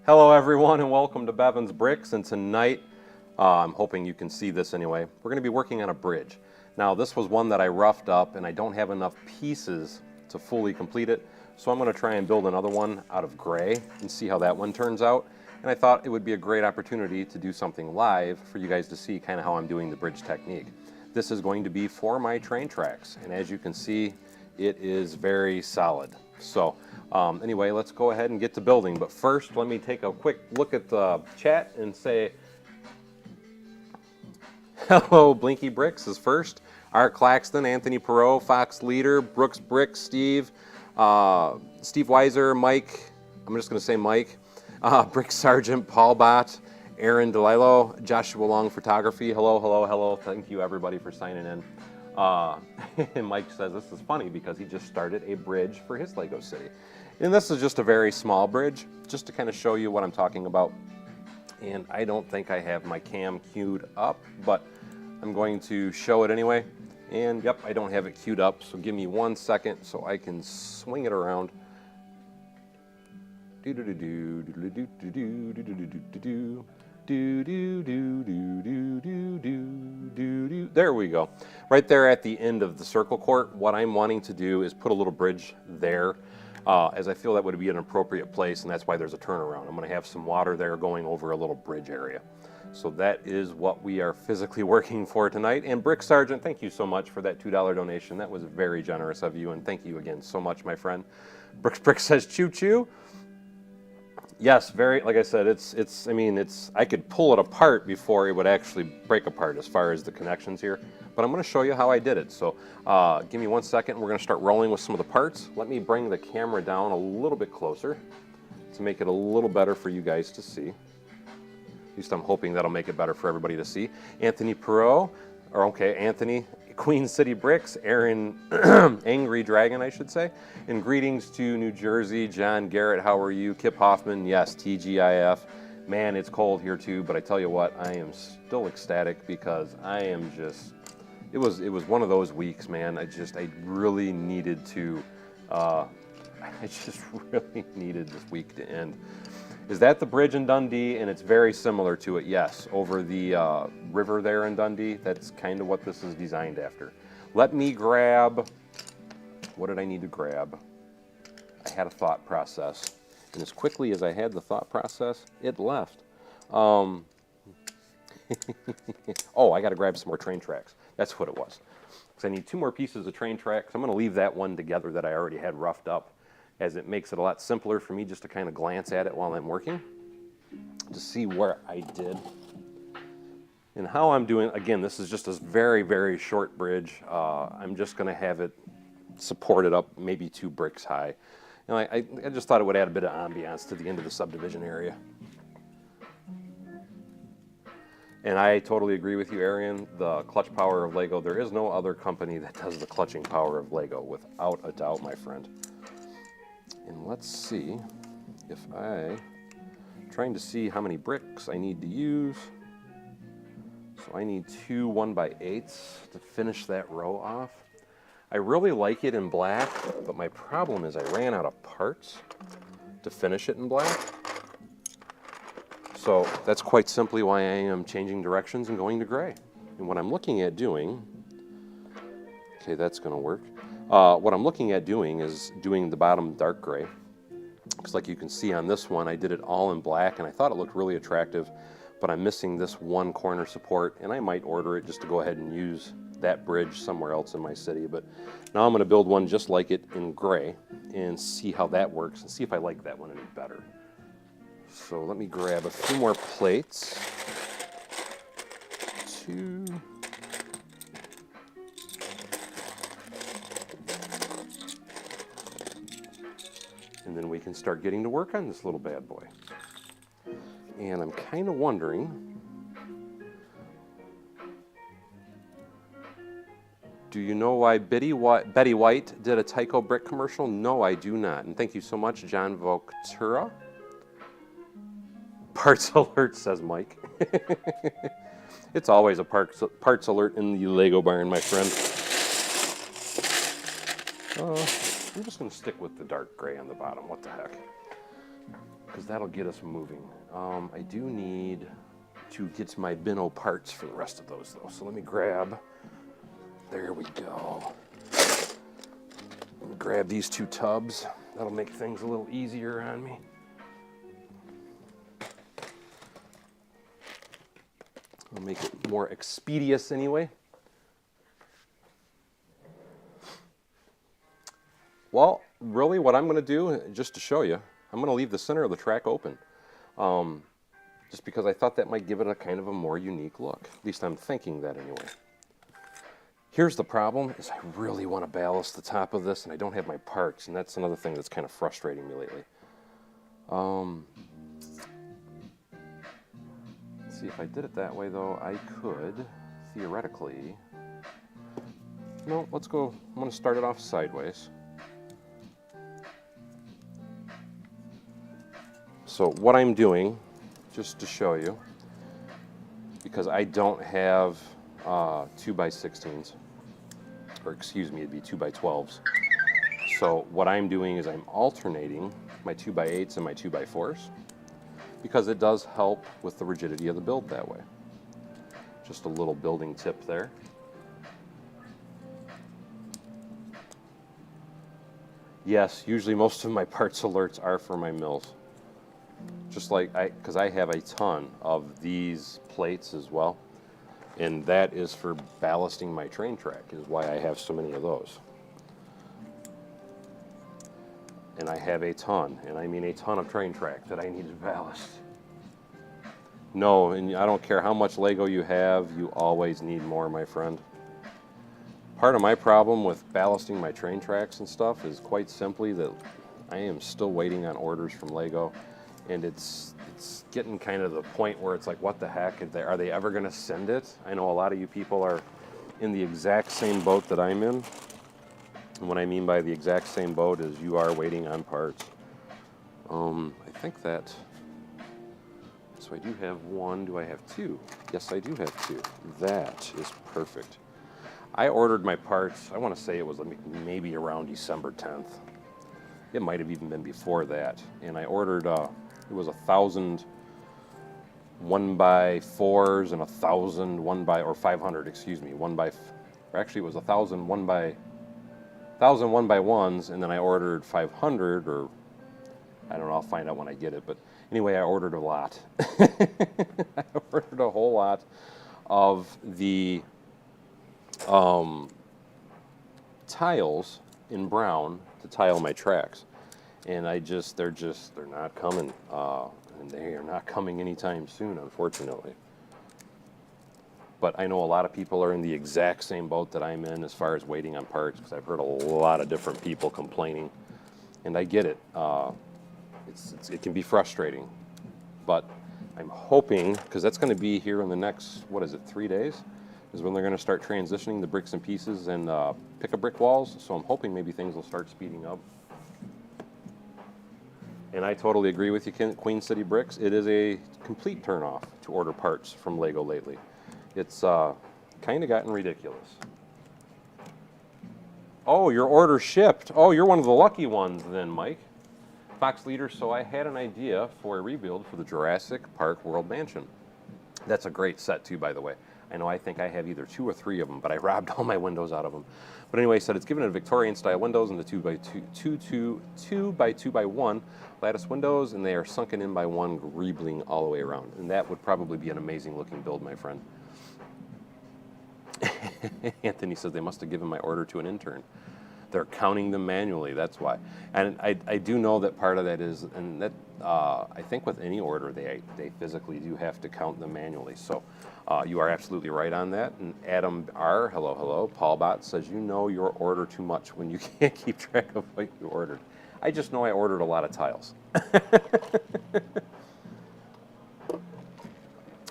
Hello everyone and welcome to Bevan's Bricks, and tonight, I'm hoping you can see this anyway, we're going to be working on a bridge. Now this was one that I roughed up and I don't have enough pieces to fully complete it, so I'm going to try and build another one out of gray and see how that one turns out. And I thought it would be a great opportunity to do something live for you guys to see kind of how I'm doing the bridge technique. This is going to be for my train tracks, and as you can see, it is very solid. So anyway, let's go ahead and get to building. But first, let me take a quick look at the chat and say, hello, Blinky Bricks is first. Art Claxton, Anthony Perot, Fox Leader, Brooks Bricks, Steve Weiser, Mike, I'm just going to say Mike, Brick Sergeant, Paul Bott, Aaron DeLilo, Joshua Long Photography. Hello, hello, hello. Thank you everybody for signing in. And Mike says this is funny because he just started a bridge for his Lego City. And this is just a very small bridge, just to kind of show you what I'm talking about. And I don't think I have my cam queued up, but I'm going to show it anyway. And yep, I don't have it queued up, so give me 1 second so I can swing it around. There we go. Right there at the end of the circle court, what I'm wanting to do is put a little bridge there, as I feel that would be an appropriate place, and that's why there's a turnaround. I'm going to have some water there going over a little bridge area. So that is what we are physically working for tonight. And Brick Sergeant, thank you so much for that $2 donation. That was very generous of you, and thank you again so much, my friend. Brick says choo choo. Yes, very, like I said, I could pull it apart before it would actually break apart as far as the connections here, but I'm going to show you how I did it. So give me 1 second, we're going to start rolling with some of the parts. Let me bring the camera down a little bit closer to make it a little better for you guys to see. At least I'm hoping that'll make it better for everybody to see. Anthony Perot, Anthony, Queen City Bricks, Aaron, Angry Dragon, I should say. And greetings to New Jersey, John Garrett, how are you? Kip Hoffman, yes, TGIF. Man, it's cold here too, but I tell you what, I am still ecstatic because I am just, it was one of those weeks, man. I really needed to, I just really needed this week to end. Is that the bridge in Dundee? And it's very similar to it, yes. Over the river there in Dundee, that's kind of what this is designed after. Let me grab, what did I need to grab? I had a thought process. And as quickly as I had the thought process, it left. Oh, I got to grab some more train tracks. That's what it was. Because I need 2 more pieces of train tracks. I'm going to leave that one together that I already had roughed up, as it makes it a lot simpler for me just to kind of glance at it while I'm working, to see where I did and how I'm doing. Again, this is just a very, very short bridge. I'm just going to have it supported up maybe 2 bricks high. And I just thought it would add a bit of ambiance to the end of the subdivision area. And I totally agree with you, Arian. The clutch power of Lego, there is no other company that does the clutching power of Lego, without a doubt, my friend. And let's see if trying to see how many bricks I need to use. So I need 2 1x8s to finish that row off. I really like it in black, but my problem is I ran out of parts to finish it in black. So that's quite simply why I am changing directions and going to gray. And what I'm looking at doing, okay, that's going to work. What I'm looking at doing is doing the bottom dark gray. Because like you can see on this one, I did it all in black, and I thought it looked really attractive, but I'm missing this one corner support, and I might order it just to go ahead and use that bridge somewhere else in my city. But now I'm going to build one just like it in gray and see how that works and see if I like that one any better. So let me grab a few more plates. 2. And then we can start getting to work on this little bad boy. And I'm kind of wondering, do you know why Betty White did a Tyco brick commercial? No, I do not. And thank you so much, John Voctura. Parts alert, says Mike. It's always a parts alert in the Lego barn, my friend. I'm just going to stick with the dark gray on the bottom. What the heck? because that'll get us moving. I do need to get my bin of parts for the rest of those though. So let me grab, there we go. Grab these 2 tubs. That'll make things a little easier on me. It'll make it more expeditious anyway. Well, really what I'm going to do, just to show you, I'm going to leave the center of the track open. Just because I thought that might give it a kind of a more unique look. At least I'm thinking that anyway. Here's the problem, is I really want to ballast the top of this and I don't have my parts, and that's another thing that's kind of frustrating me lately. Let's see, if I did it that way though, I could theoretically, no, let's go, I'm going to start it off sideways. So what I'm doing, just to show you, because I don't have 2x16s, or excuse me, it'd be 2x12s. So what I'm doing is I'm alternating my 2x8s and my 2x4s, because it does help with the rigidity of the build that way. Just a little building tip there. Yes, usually most of my parts alerts are for my mills. Just like, because I have a ton of these plates as well, and that is for ballasting my train track, is why I have so many of those. And I have a ton, and I mean a ton of train track that I need to ballast. No, and I don't care how much Lego you have, you always need more, my friend. Part of my problem with ballasting my train tracks and stuff is quite simply that I am still waiting on orders from Lego. And it's getting kind of the point where it's like, what the heck? Are they ever going to send it? I know a lot of you people are in the exact same boat that I'm in. And what I mean by the exact same boat is you are waiting on parts. I think that, so I do have 1. Do I have 2? Yes, I do have 2. That is perfect. I ordered my parts, I want to say it was maybe around December 10th. It might have even been before that. And I ordered, it was 1,000 1x4s and 1,000 or 500, excuse me, or actually it was 1,000 1x1s, and then I ordered 500, or I don't know, I'll find out when I get it, but anyway, I ordered a lot. I ordered a whole lot of the tiles in brown to tile my tracks. And they're not coming, and they are not coming anytime soon, unfortunately. But I know a lot of people are in the exact same boat that I'm in as far as waiting on parts, because I've heard a lot of different people complaining, and I get it. It can be frustrating, but I'm hoping, because that's going to be here in the next, 3 days, is when they're going to start transitioning the bricks and pieces and pick-a-brick walls, so I'm hoping maybe things will start speeding up. And I totally agree with you, Queen City Bricks. It is a complete turnoff to order parts from Lego lately. It's kind of gotten ridiculous. Oh, your order shipped. Oh, you're one of the lucky ones then, Mike. Fox Leader, so I had an idea for a rebuild for the Jurassic Park World Mansion. That's a great set too, by the way. I think I have either 2 or 3 of them, but I robbed all my windows out of them. But anyway, said it's given a Victorian style windows and the 2x2x1 lattice windows, and they are sunken in by 1 greebling all the way around. And that would probably be an amazing looking build, my friend. Anthony says they must have given my order to an intern. They're counting them manually, that's why. And I do know that part of that is, and that I think with any order they physically do have to count them manually. So you are absolutely right on that. And Adam R, hello, Paul Bott says, you know your order too much when you can't keep track of what you ordered. I just know I ordered a lot of tiles.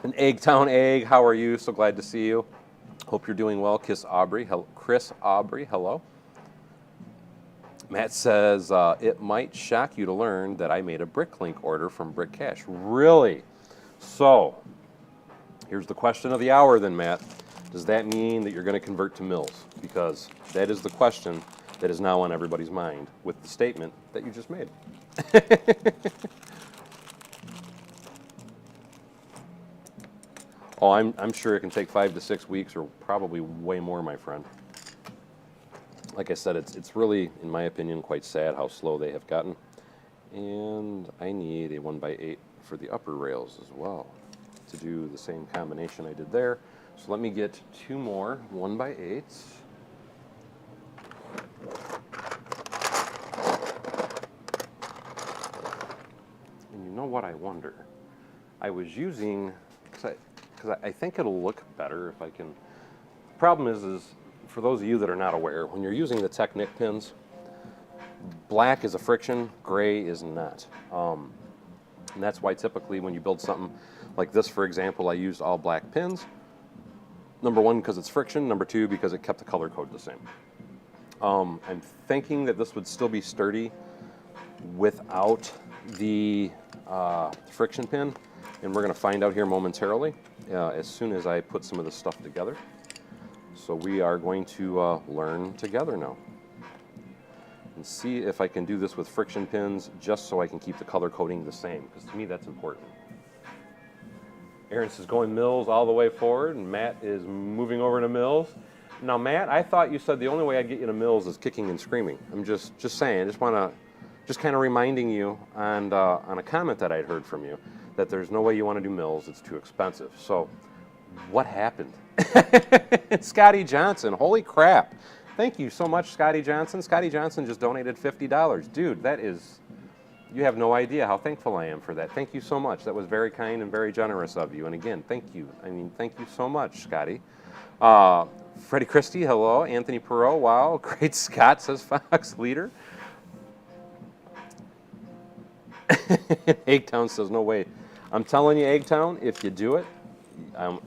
And Eggtown Egg, how are you? So glad to see you. Hope you're doing well. Chris Aubrey, hello. Matt says, it might shock you to learn that I made a BrickLink order from Brick Cash. Really? So, here's the question of the hour then, Matt. Does that mean that you're going to convert to mills? Because that is the question that is now on everybody's mind with the statement that you just made. Oh, I'm sure it can take 5 to 6 weeks or probably way more, my friend. Like I said, it's really, in my opinion, quite sad how slow they have gotten. And I need a 1x8 for the upper rails as well to do the same combination I did there. So let me get 2 more 1x8s. And you know what I wonder? I was using, because I think it'll look better if I can. Problem is for those of you that are not aware, when you're using the Technic pins, black is a friction, gray is not. And that's why typically when you build something like this, for example, I used all black pins. Number 1, because it's friction. Number 2, because it kept the color code the same. I'm thinking that this would still be sturdy without the friction pin, and we're going to find out here momentarily as soon as I put some of this stuff together. So we are going to learn together now and see if I can do this with friction pins just so I can keep the color coding the same, because to me that's important. Aaron says going mills all the way forward, and Matt is moving over to mills. Now, Matt, I thought you said the only way I get you to mills is kicking and screaming. I'm just saying, just kind of reminding you on a comment that I'd heard from you that there's no way you want to do mills, it's too expensive. So what happened? Scotty Johnson, holy crap. Thank you so much, Scotty Johnson. Scotty Johnson just donated $50. Dude, that is, you have no idea how thankful I am for that. Thank you so much. That was very kind and very generous of you. And again, thank you. I mean, thank you so much, Scotty. Freddie Christie, hello. Anthony Perot, wow. Great Scott, says Fox Leader. Eggtown says, no way. I'm telling you, Eggtown, if you do it,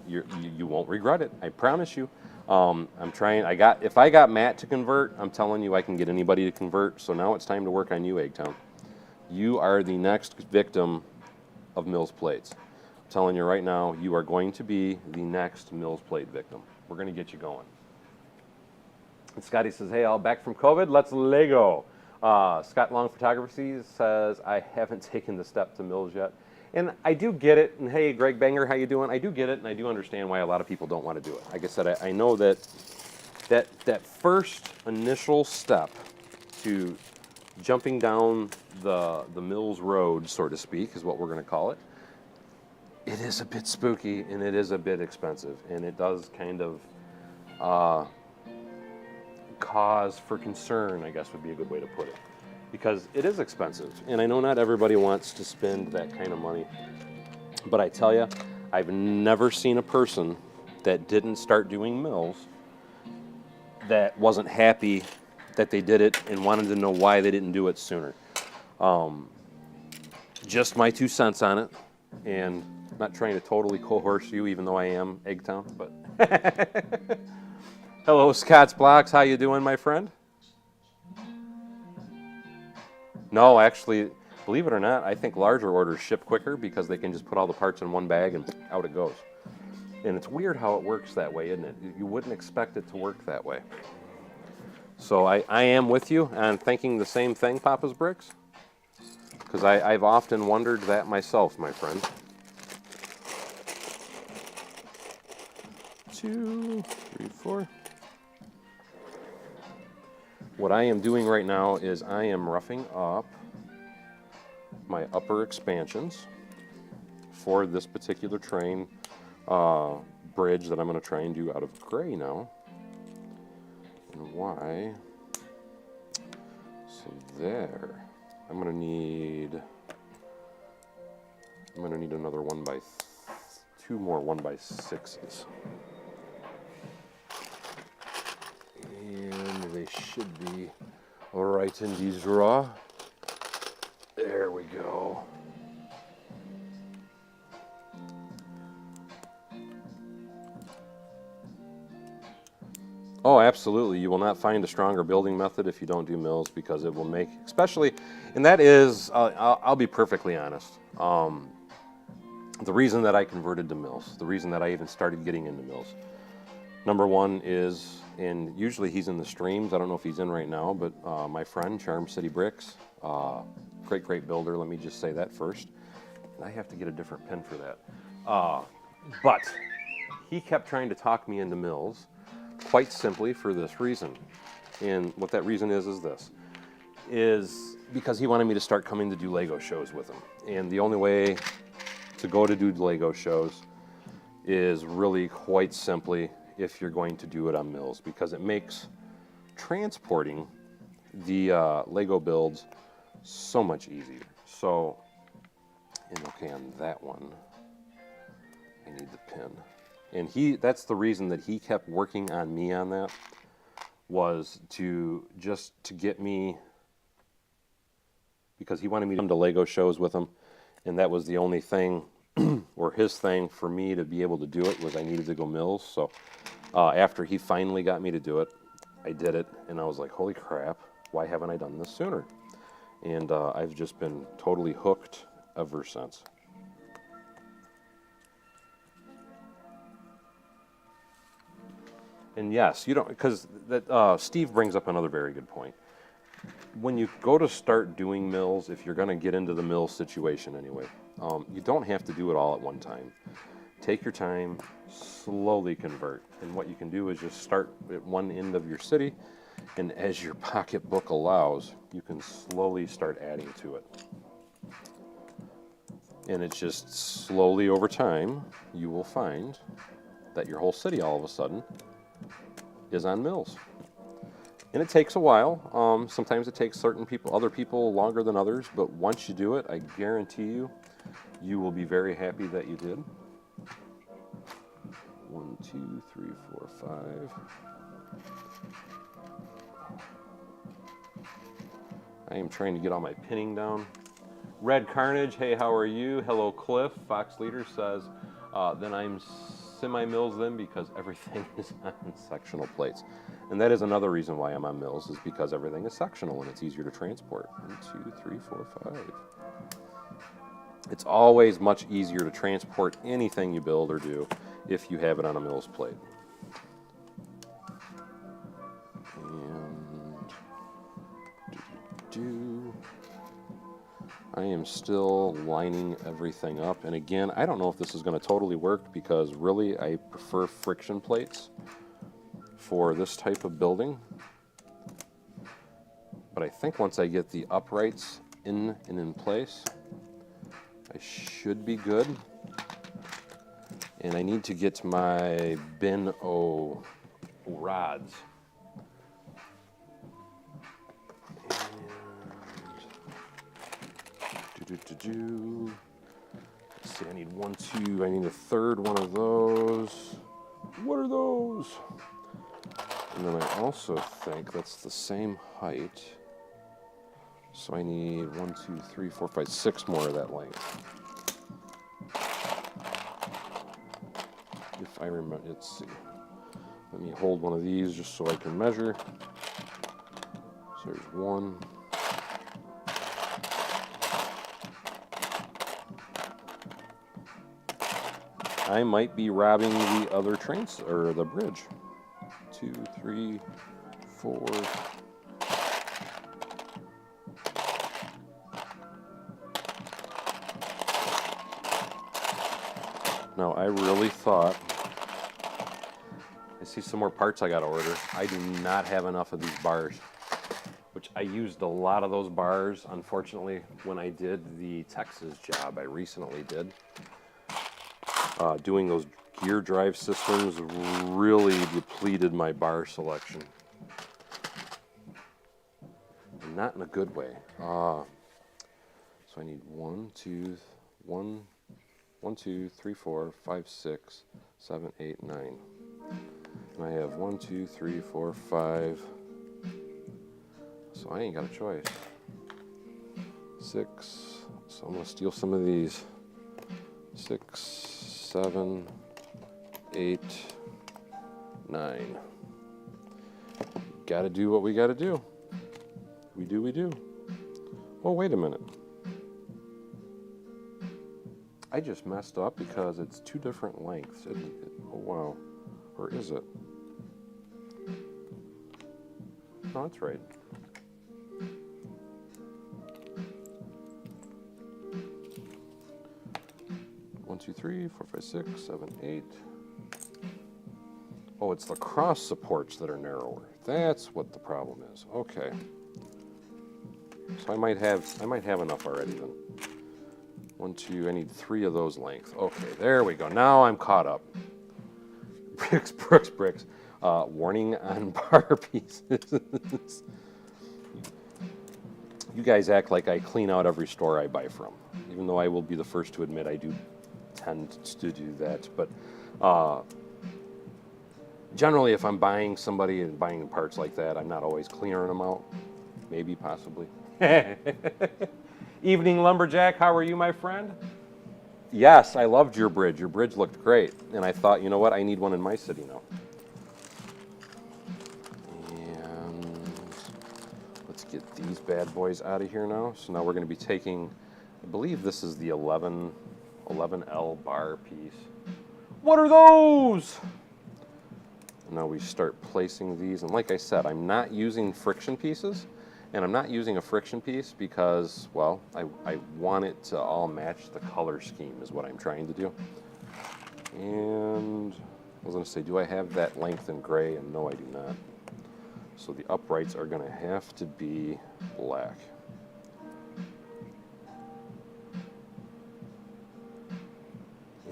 you won't regret it. I promise you. I'm trying. If I got Matt to convert, I'm telling you I can get anybody to convert. So now it's time to work on you, Eggtown. You are the next victim of Mills plates. I'm telling you right now, you are going to be the next Mills plate victim. We're going to get you going. And Scotty says, hey, all back from COVID, let's Lego. Scott Long Photography says, I haven't taken the step to Mills yet. And I do get it. And hey, Greg Banger, how you doing? I do get it, and I do understand why a lot of people don't want to do it. Like I said, I know that first initial step to jumping down the Mills road, so to speak, is what we're going to call it. It is a bit spooky, and it is a bit expensive, and it does kind of cause for concern, I guess would be a good way to put it. Because it is expensive, and I know not everybody wants to spend that kind of money, but I tell you, I've never seen a person that didn't start doing mills that wasn't happy that they did it and wanted to know why they didn't do it sooner. Just my 2 cents on it, and I'm not trying to totally coerce you, even though I am Eggtown, but hello, Scott's Blocks, how you doing, my friend? No, actually, believe it or not, I think larger orders ship quicker because they can just put all the parts in one bag and out it goes. And it's weird how it works that way, isn't it? You wouldn't expect it to work that way. So I am with you on thinking the same thing, Papa's Bricks, because I've often wondered that myself, my friend. 2, 3, 4. What I am doing right now is I am roughing up my upper expansions for this particular train bridge that I'm going to try and do out of gray now. And why? So there. I'm going to need another 2 more 1x6s. And they should be right in these drawer. There we go. Oh, absolutely. You will not find a stronger building method if you don't do mills, because it will make, especially, and that is, I'll be perfectly honest. The reason that I converted to mills, the reason that I even started getting into mills, number 1 is, and usually he's in the streams, I don't know if he's in right now, but my friend, Charm City Bricks, great builder, let me just say that first. And I have to get a different pen for that. But he kept trying to talk me into mills, quite simply for this reason. And what that reason is this, is because he wanted me to start coming to do Lego shows with him. And the only way to go to do Lego shows is really quite simply if you're going to do it on mills, because it makes transporting the Lego builds so much easier. So, and okay, on that one, I need the pin. And that's the reason that he kept working on me on that, was to get me, because he wanted me to come to Lego shows with him, and that was the only thing, or his thing for me to be able to do it, was I needed to go mills. So after he finally got me to do it, I did it, and I was like, holy crap, why haven't I done this sooner? And I've just been totally hooked ever since. And yes, you don't, because that Steve brings up another very good point. When you go to start doing mills, if you're going to get into the mill situation anyway, you don't have to do it all at one time. Take your time, slowly convert. And what you can do is just start at one end of your city, and as your pocketbook allows, you can slowly start adding to it. And it's just slowly over time, you will find that your whole city all of a sudden is on mills. And it takes a while. Sometimes it takes other people longer than others, but once you do it, I guarantee you, you will be very happy that you did. 1, 2, 3, 4, 5. I am trying to get all my pinning down. Red Carnage, hey, how are you? Hello, Cliff. Fox Leader says, then I'm semi-mills then because everything is on sectional plates. And that is another reason why I'm on mills, is because everything is sectional and it's easier to transport. 1, 2, 3, 4, 5. It's always much easier to transport anything you build or do if you have it on a mills plate. And I am still lining everything up. And again, I don't know if this is going to totally work, because really I prefer friction plates for this type of building. But I think once I get the uprights in and in place, I should be good. And I need to get my bin O rods. Let's see, I need 1, 2, I need a third one of those. What are those? And then I also think that's the same height. So I need 1, 2, 3, 4, 5, 6 more of that length. If I remember, let's see. Let me hold one of these just so I can measure. So there's 1. I might be robbing the other trains, or the bridge. 2, 3, 4. Now, I really thought, I see some more parts I gotta order. I do not have enough of these bars, which I used a lot of those bars, unfortunately, when I did the Texas job I recently did. Doing those gear drive systems really depleted my bar selection. And not in a good way. So I need 1, 2, 3, 4, 5, 6, 7, 8, 9. And I have 1, 2, 3, 4, 5. So I ain't got a choice. 6. So I'm going to steal some of these. 6, 7, 8, 9. Gotta do what we gotta do. We do. Oh, wait a minute. I just messed up because it's 2 different lengths. Oh, wow. Or is it? No, that's right. One, 2, 3, 4, 5, 6, 7, 8. Oh, it's the cross supports that are narrower. That's what the problem is. Okay. So I might have enough already then. 1, 2, I need 3 of those length. Okay, there we go. Now I'm caught up. Bricks. Warning on bar pieces. You guys act like I clean out every store I buy from, even though I will be the first to admit I do tend to do that. But generally, if I'm buying somebody and buying parts like that, I'm not always clearing them out. Maybe, possibly. Evening Lumberjack, how are you, my friend? Yes, I loved your bridge. Your bridge looked great. And I thought, you know what, I need one in my city now. And let's get these bad boys out of here now. So now we're going to be taking, I believe this is the 11L bar piece. What are those? Now we start placing these. And like I said, I'm not using friction pieces. And I'm not using a friction piece because, well, I want it to all match the color scheme is what I'm trying to do. And I was going to say, do I have that length in gray? And no, I do not. So the uprights are going to have to be black.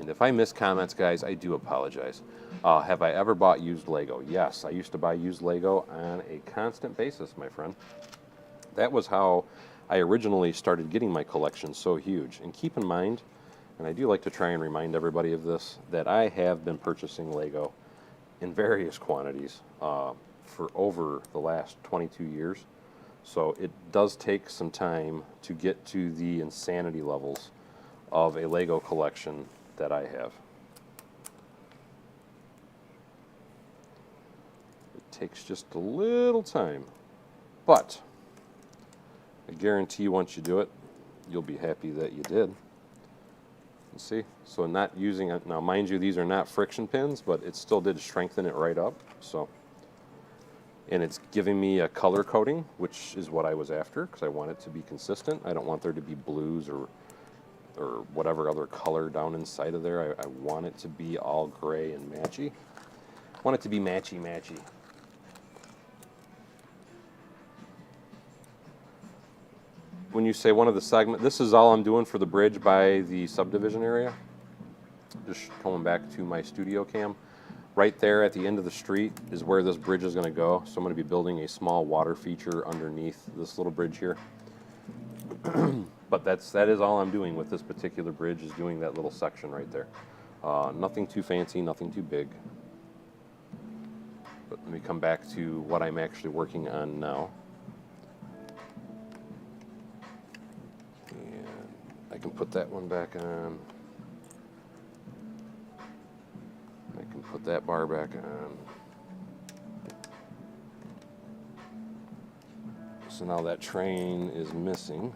And if I miss comments, guys, I do apologize. Have I ever bought used Lego? Yes, I used to buy used Lego on a constant basis, my friend. That was how I originally started getting my collection so huge. And keep in mind, and I do like to try and remind everybody of this, that I have been purchasing Lego in various quantities for over the last 22 years. So it does take some time to get to the insanity levels of a Lego collection that I have. It takes just a little time, but I guarantee once you do it, you'll be happy that you did. You see? So not using it, now mind you, these are not friction pins, but it still did strengthen it right up. So, and it's giving me a color coding, which is what I was after, because I want it to be consistent. I don't want there to be blues or whatever other color down inside of there. I want it to be all gray and matchy. I want it to be matchy-matchy. When you say one of the segments, this is all I'm doing for the bridge by the subdivision area. Just going back to my studio cam. Right there at the end of the street is where this bridge is going to go. So I'm going to be building a small water feature underneath this little bridge here. But that is all I'm doing with this particular bridge, is doing that little section right there. Nothing too fancy, nothing too big. But let me come back to what I'm actually working on now. I can put that one back on. I can put that bar back on. So now that train is missing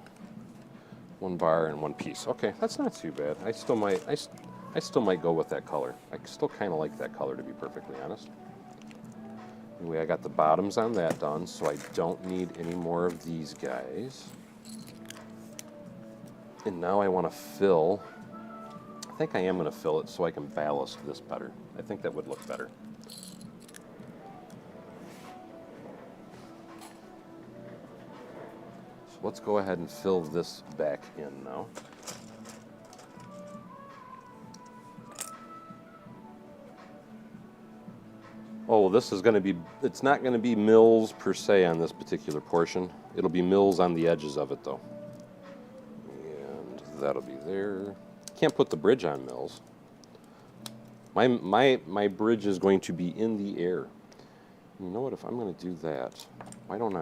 one bar and one piece. Okay, that's not too bad. I still might go with that color. I still kind of like that color, to be perfectly honest. Anyway, I got the bottoms on that done, so I don't need any more of these guys. And now I want to fill, I think I am going to fill it so I can ballast this better. I think that would look better. So let's go ahead and fill this back in now. Oh, this is going to be, it's not going to be mills per se on this particular portion. It'll be mills on the edges of it though. That'll be there. Can't put the bridge on mills. My bridge is going to be in the air. You know what, if I'm going to do that, why don't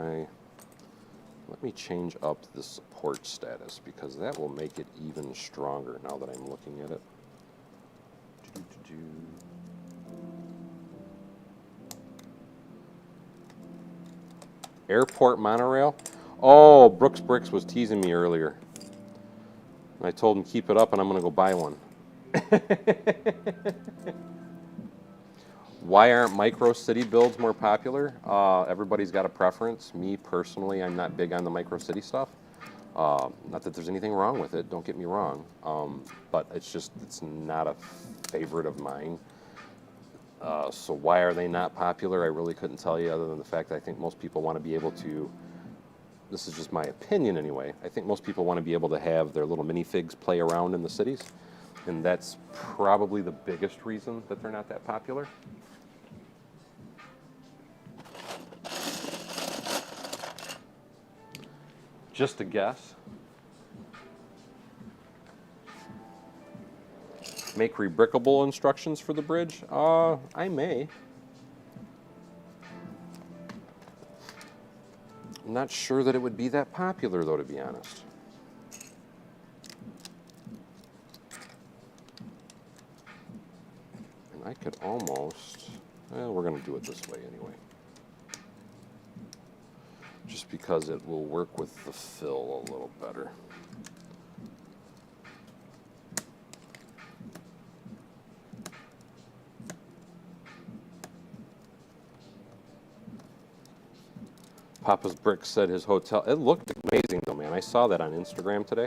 let me change up the support status, because that will make it even stronger now that I'm looking at it. Airport monorail? Oh, Brooks Bricks was teasing me earlier. I told him keep it up and I'm going to go buy one. Why aren't micro city builds more popular? Everybody's got a preference. Me personally, I'm not big on the micro city stuff. Not that there's anything wrong with it, don't get me wrong. But it's not a favorite of mine. So why are they not popular? I really couldn't tell you, other than the fact that I think most people want to be able to, this is just my opinion anyway, I think most people want to be able to have their little minifigs play around in the cities, and that's probably the biggest reason that they're not that popular. Just a guess. Make rebrickable instructions for the bridge? I may. I'm not sure that it would be that popular, though, to be honest. And I could almost, well, we're going to do it this way anyway. Just because it will work with the fill a little better. Papa's Brick said his hotel, it looked amazing though, man. I saw that on Instagram today.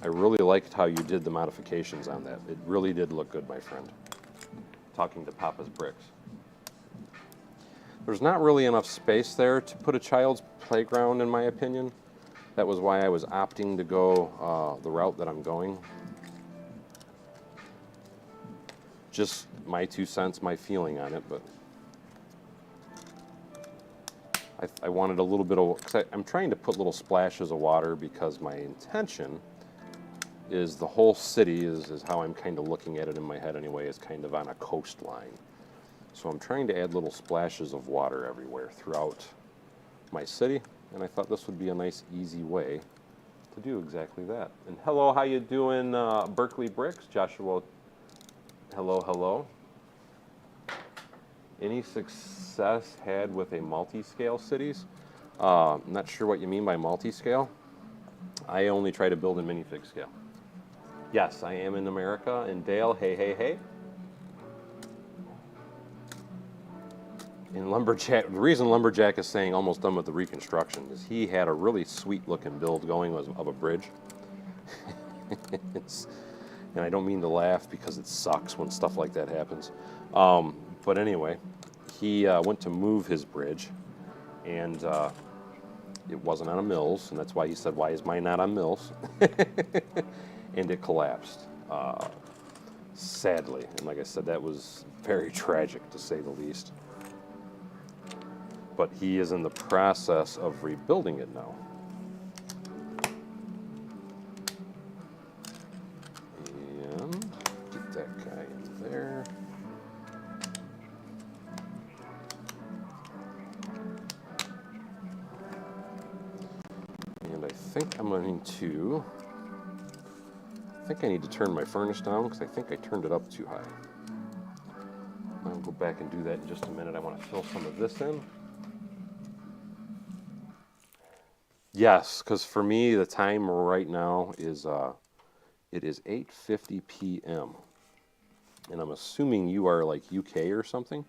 I really liked how you did the modifications on that. It really did look good, my friend. Talking to Papa's Bricks. There's not really enough space there to put a child's playground, in my opinion. That was why I was opting to go the route that I'm going. Just my 2 cents, my feeling on it, but I wanted a little bit of, because I'm trying to put little splashes of water, because my intention is the whole city is how I'm kind of looking at it in my head anyway, is kind of on a coastline. So I'm trying to add little splashes of water everywhere throughout my city, and I thought this would be a nice, easy way to do exactly that. And hello, how you doing, Berkeley Bricks? Joshua, hello, hello. Any success had with a multi-scale cities? I'm not sure what you mean by multi-scale. I only try to build in minifig scale. Yes, I am in America, and Dale, hey, hey, hey. In Lumberjack, the reason Lumberjack is saying almost done with the reconstruction is he had a really sweet looking build going of a bridge. And I don't mean to laugh because it sucks when stuff like that happens. But anyway, he went to move his bridge, and it wasn't on a mills, and that's why he said, why is mine not on mills? And it collapsed, sadly. And like I said, that was very tragic, to say the least. But he is in the process of rebuilding it now. And get that guy in there. And I think I'm going to, I think I need to turn my furnace down, because I think I turned it up too high. I'll go back and do that in just a minute. I want to fill some of this in. Yes, because for me, the time right now is, it is 8:50 p.m. And I'm assuming you are like UK or something.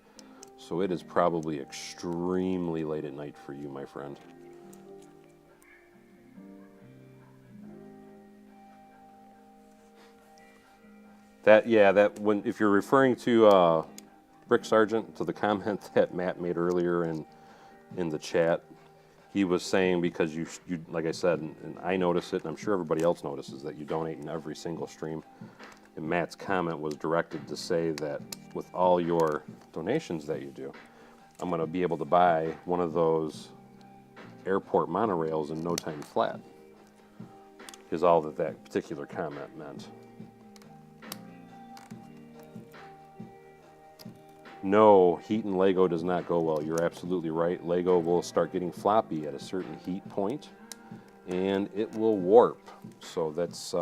So it is probably extremely late at night for you, my friend. That, yeah, that when, if you're referring to Brick Sergeant, to the comment that Matt made earlier in the chat, he was saying, because you like I said, and I notice it, and I'm sure everybody else notices, that you donate in every single stream. And Matt's comment was directed to say that with all your donations that you do, I'm going to be able to buy one of those airport monorails in no time flat, is all that that particular comment meant. No, heat and Lego does not go well. You're absolutely right. Lego will start getting floppy at a certain heat point, and it will warp. So that's,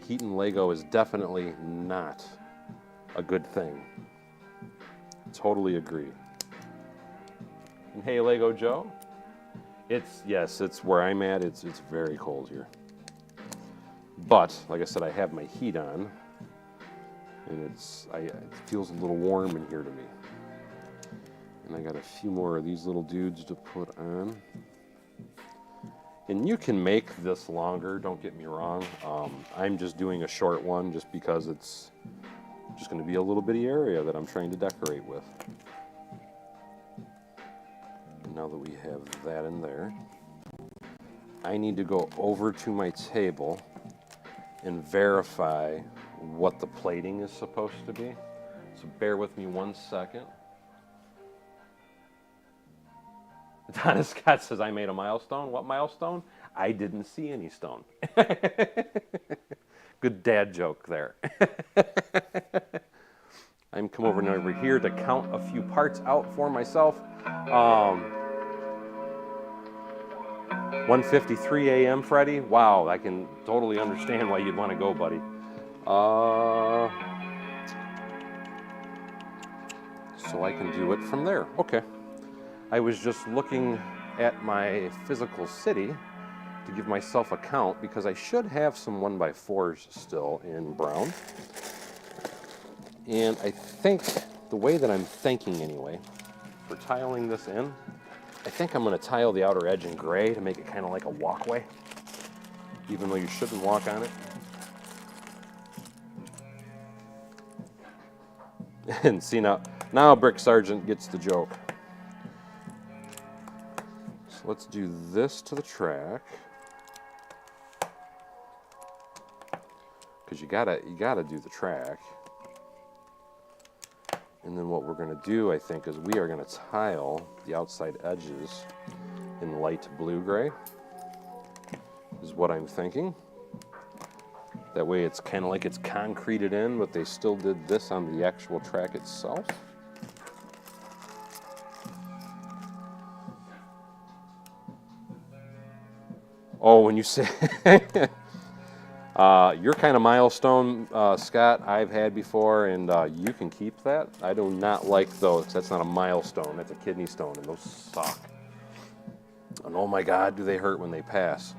heat and Lego is definitely not a good thing. Totally agree. And hey, Lego Joe. It's, yes, it's where I'm at. It's very cold here. But, like I said, I have my heat on. And it feels a little warm in here to me. And I got a few more of these little dudes to put on. And you can make this longer, don't get me wrong. I'm just doing a short one just because it's just going to be a little bitty area that I'm trying to decorate with. Now that we have that in there, I need to go over to my table and verify what the plating is supposed to be. So bear with me 1 second. Donna Scott says, I made a milestone. What milestone? I didn't see any stone. Good dad joke there. I'm come over here to count a few parts out for myself. 1:53 a.m. Freddie. Wow, I can totally understand why you'd want to go, buddy. So I can do it from there. Okay. I was just looking at my physical city to give myself a count because I should have some 1x4s still in brown. And I think the way that I'm thinking anyway, for tiling this in, I think I'm going to tile the outer edge in gray to make it kind of like a walkway, even though you shouldn't walk on it. And see now Brick Sergeant gets the joke. So let's do this to the track, because you gotta do the track. And then what we're going to do, I think, is we are going to tile the outside edges in light blue-gray, is what I'm thinking. That way it's kind of like it's concreted in, but they still did this on the actual track itself. Oh, when you say... your kind of milestone, Scott, I've had before, and you can keep that. I do not like those. That's not a milestone. That's a kidney stone, and those suck. And oh my God, do they hurt when they pass.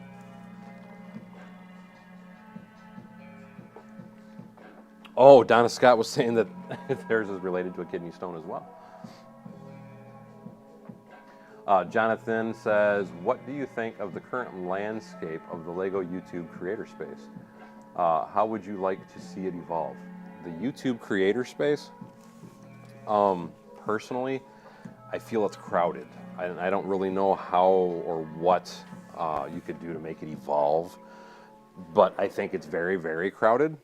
Oh, Donna Scott was saying that theirs is related to a kidney stone as well. Jonathan says, what do you think of the current landscape of the LEGO YouTube creator space? How would you like to see it evolve? The YouTube creator space, personally, I feel it's crowded. I don't really know how or what you could do to make it evolve, but I think it's very, very crowded.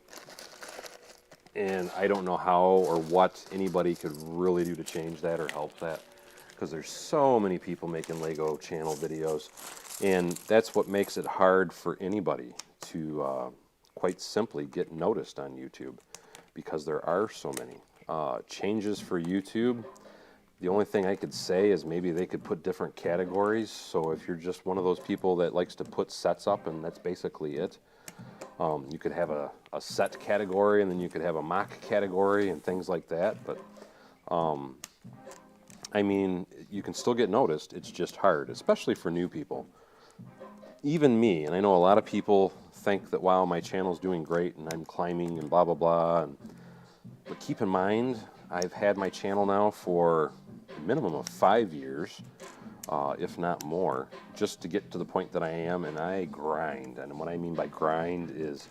And I don't know how or what anybody could really do to change that or help that, because there's so many people making LEGO channel videos, and that's what makes it hard for anybody to quite simply get noticed on YouTube, because there are so many changes for YouTube. The only thing I could say is maybe they could put different categories, so if you're just one of those people that likes to put sets up and that's basically it, you could have a set category, and then you could have a mock category and things like that. But I mean, you can still get noticed. It's just hard, especially for new people. Even me, and I know a lot of people think that, wow, my channel's doing great and I'm climbing and blah, blah, blah. But keep in mind, I've had my channel now for a minimum of 5 years, if not more, just to get to the point that I am, and I grind. And what I mean by grind is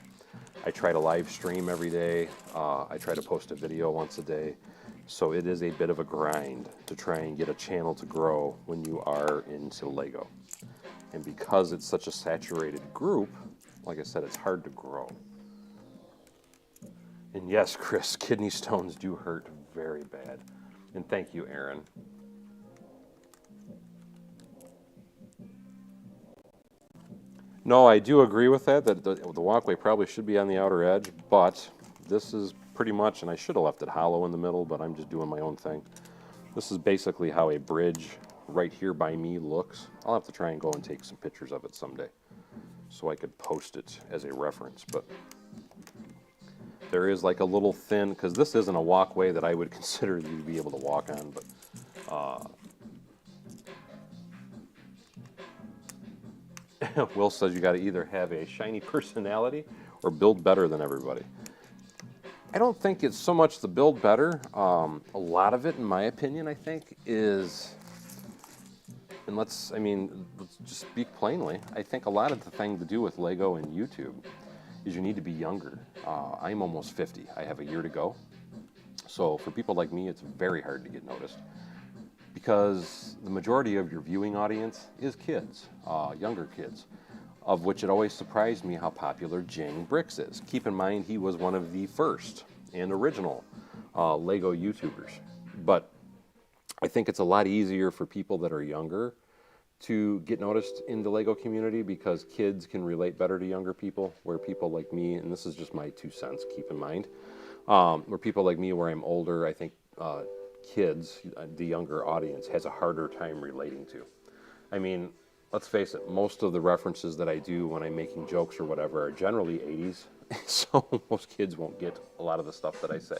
I try to live stream every day. I try to post a video once a day. So it is a bit of a grind to try and get a channel to grow when you are into LEGO. And because it's such a saturated group, like I said, it's hard to grow. And yes, Chris, kidney stones do hurt very bad. And thank you, Aaron. No, I do agree with that the walkway probably should be on the outer edge, but this is pretty much, and I should have left it hollow in the middle, but I'm just doing my own thing. This is basically how a bridge right here by me looks. I'll have to try and go and take some pictures of it someday so I could post it as a reference, but there is like a little thin, because this isn't a walkway that I would consider you to be able to walk on, but Will says you got to either have a shiny personality or build better than everybody. I don't think it's so much the build better. A lot of it, in my opinion, I think, is, and let's just speak plainly. I think a lot of the thing to do with Lego and YouTube is you need to be younger. I'm almost 50. I have a year to go. So for people like me, it's very hard to get noticed because the majority of your viewing audience is kids, younger kids, of which it always surprised me how popular Jang Bricks is. Keep in mind, he was one of the first and original Lego YouTubers. But I think it's a lot easier for people that are younger to get noticed in the Lego community because kids can relate better to younger people, where people like me, and this is just my 2 cents, keep in mind, where people like me, where I'm older, I think kids, the younger audience, has a harder time relating to. I mean, let's face it, most of the references that I do when I'm making jokes or whatever are generally 80s, so most kids won't get a lot of the stuff that I say.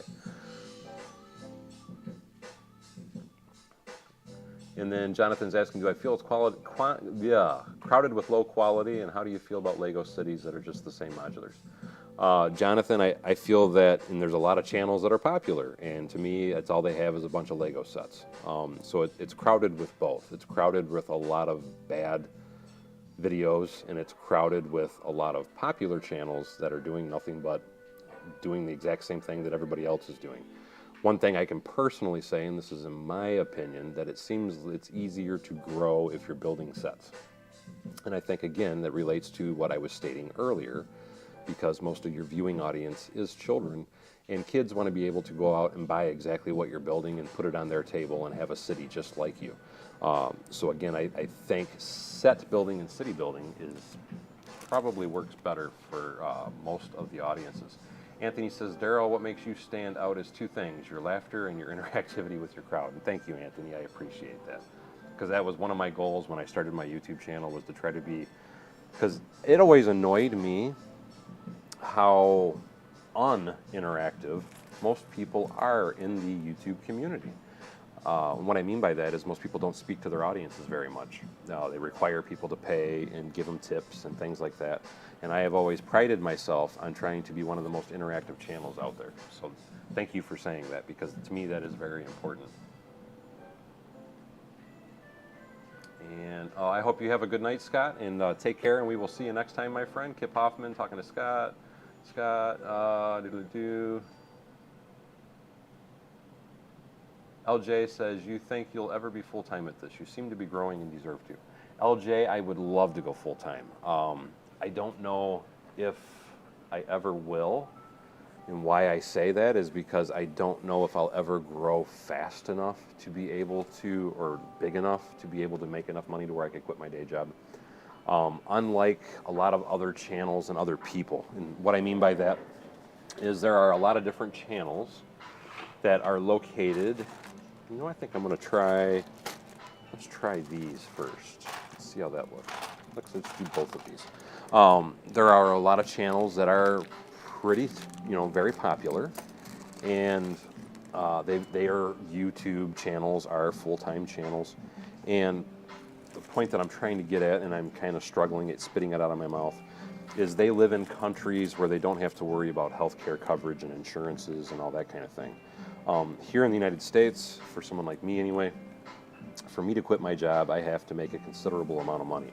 And then Jonathan's asking, do I feel it's crowded with low quality, and how do you feel about Lego cities that are just the same modulars? Jonathan, I feel that, and there's a lot of channels that are popular, and to me, that's all they have is a bunch of Lego sets. So it's crowded with both. It's crowded with a lot of bad videos, and it's crowded with a lot of popular channels that are doing nothing but doing the exact same thing that everybody else is doing. One thing I can personally say, and this is in my opinion, that it seems it's easier to grow if you're building sets. And I think, again, that relates to what I was stating earlier, because most of your viewing audience is children, and kids want to be able to go out and buy exactly what you're building and put it on their table and have a city just like you. So again, I think set building and city building probably works better for most of the audiences. Anthony says, Daryl, what makes you stand out is 2 things, your laughter and your interactivity with your crowd. And thank you, Anthony, I appreciate that. Because that was one of my goals when I started my YouTube channel, was to try to be, because it always annoyed me how uninteractive most people are in the YouTube community. What I mean by that is most people don't speak to their audiences very much. They require people to pay and give them tips and things like that. And I have always prided myself on trying to be one of the most interactive channels out there. So thank you for saying that, because to me that is very important. And I hope you have a good night, Scott, and take care, and we will see you next time, my friend. Kip Hoffman talking to Scott. LJ says, you think you'll ever be full-time at this? You seem to be growing and deserve to. LJ, I would love to go full-time. I don't know if I ever will. And why I say that is because I don't know if I'll ever grow fast enough to be able to, or big enough to be able to make enough money to where I could quit my day job. Unlike a lot of other channels and other people. And what I mean by that is there are a lot of different channels that are located. You know, I think I'm going to try, let's try these first. Let's see how that looks. Let's do both of these. There are a lot of channels that are pretty, very popular, and their YouTube channels are full-time channels. And the point that I'm trying to get at, and I'm kind of struggling at spitting it out of my mouth, is they live in countries where they don't have to worry about health care coverage and insurances and all that kind of thing. Here in the United States, for someone like me anyway, for me to quit my job, I have to make a considerable amount of money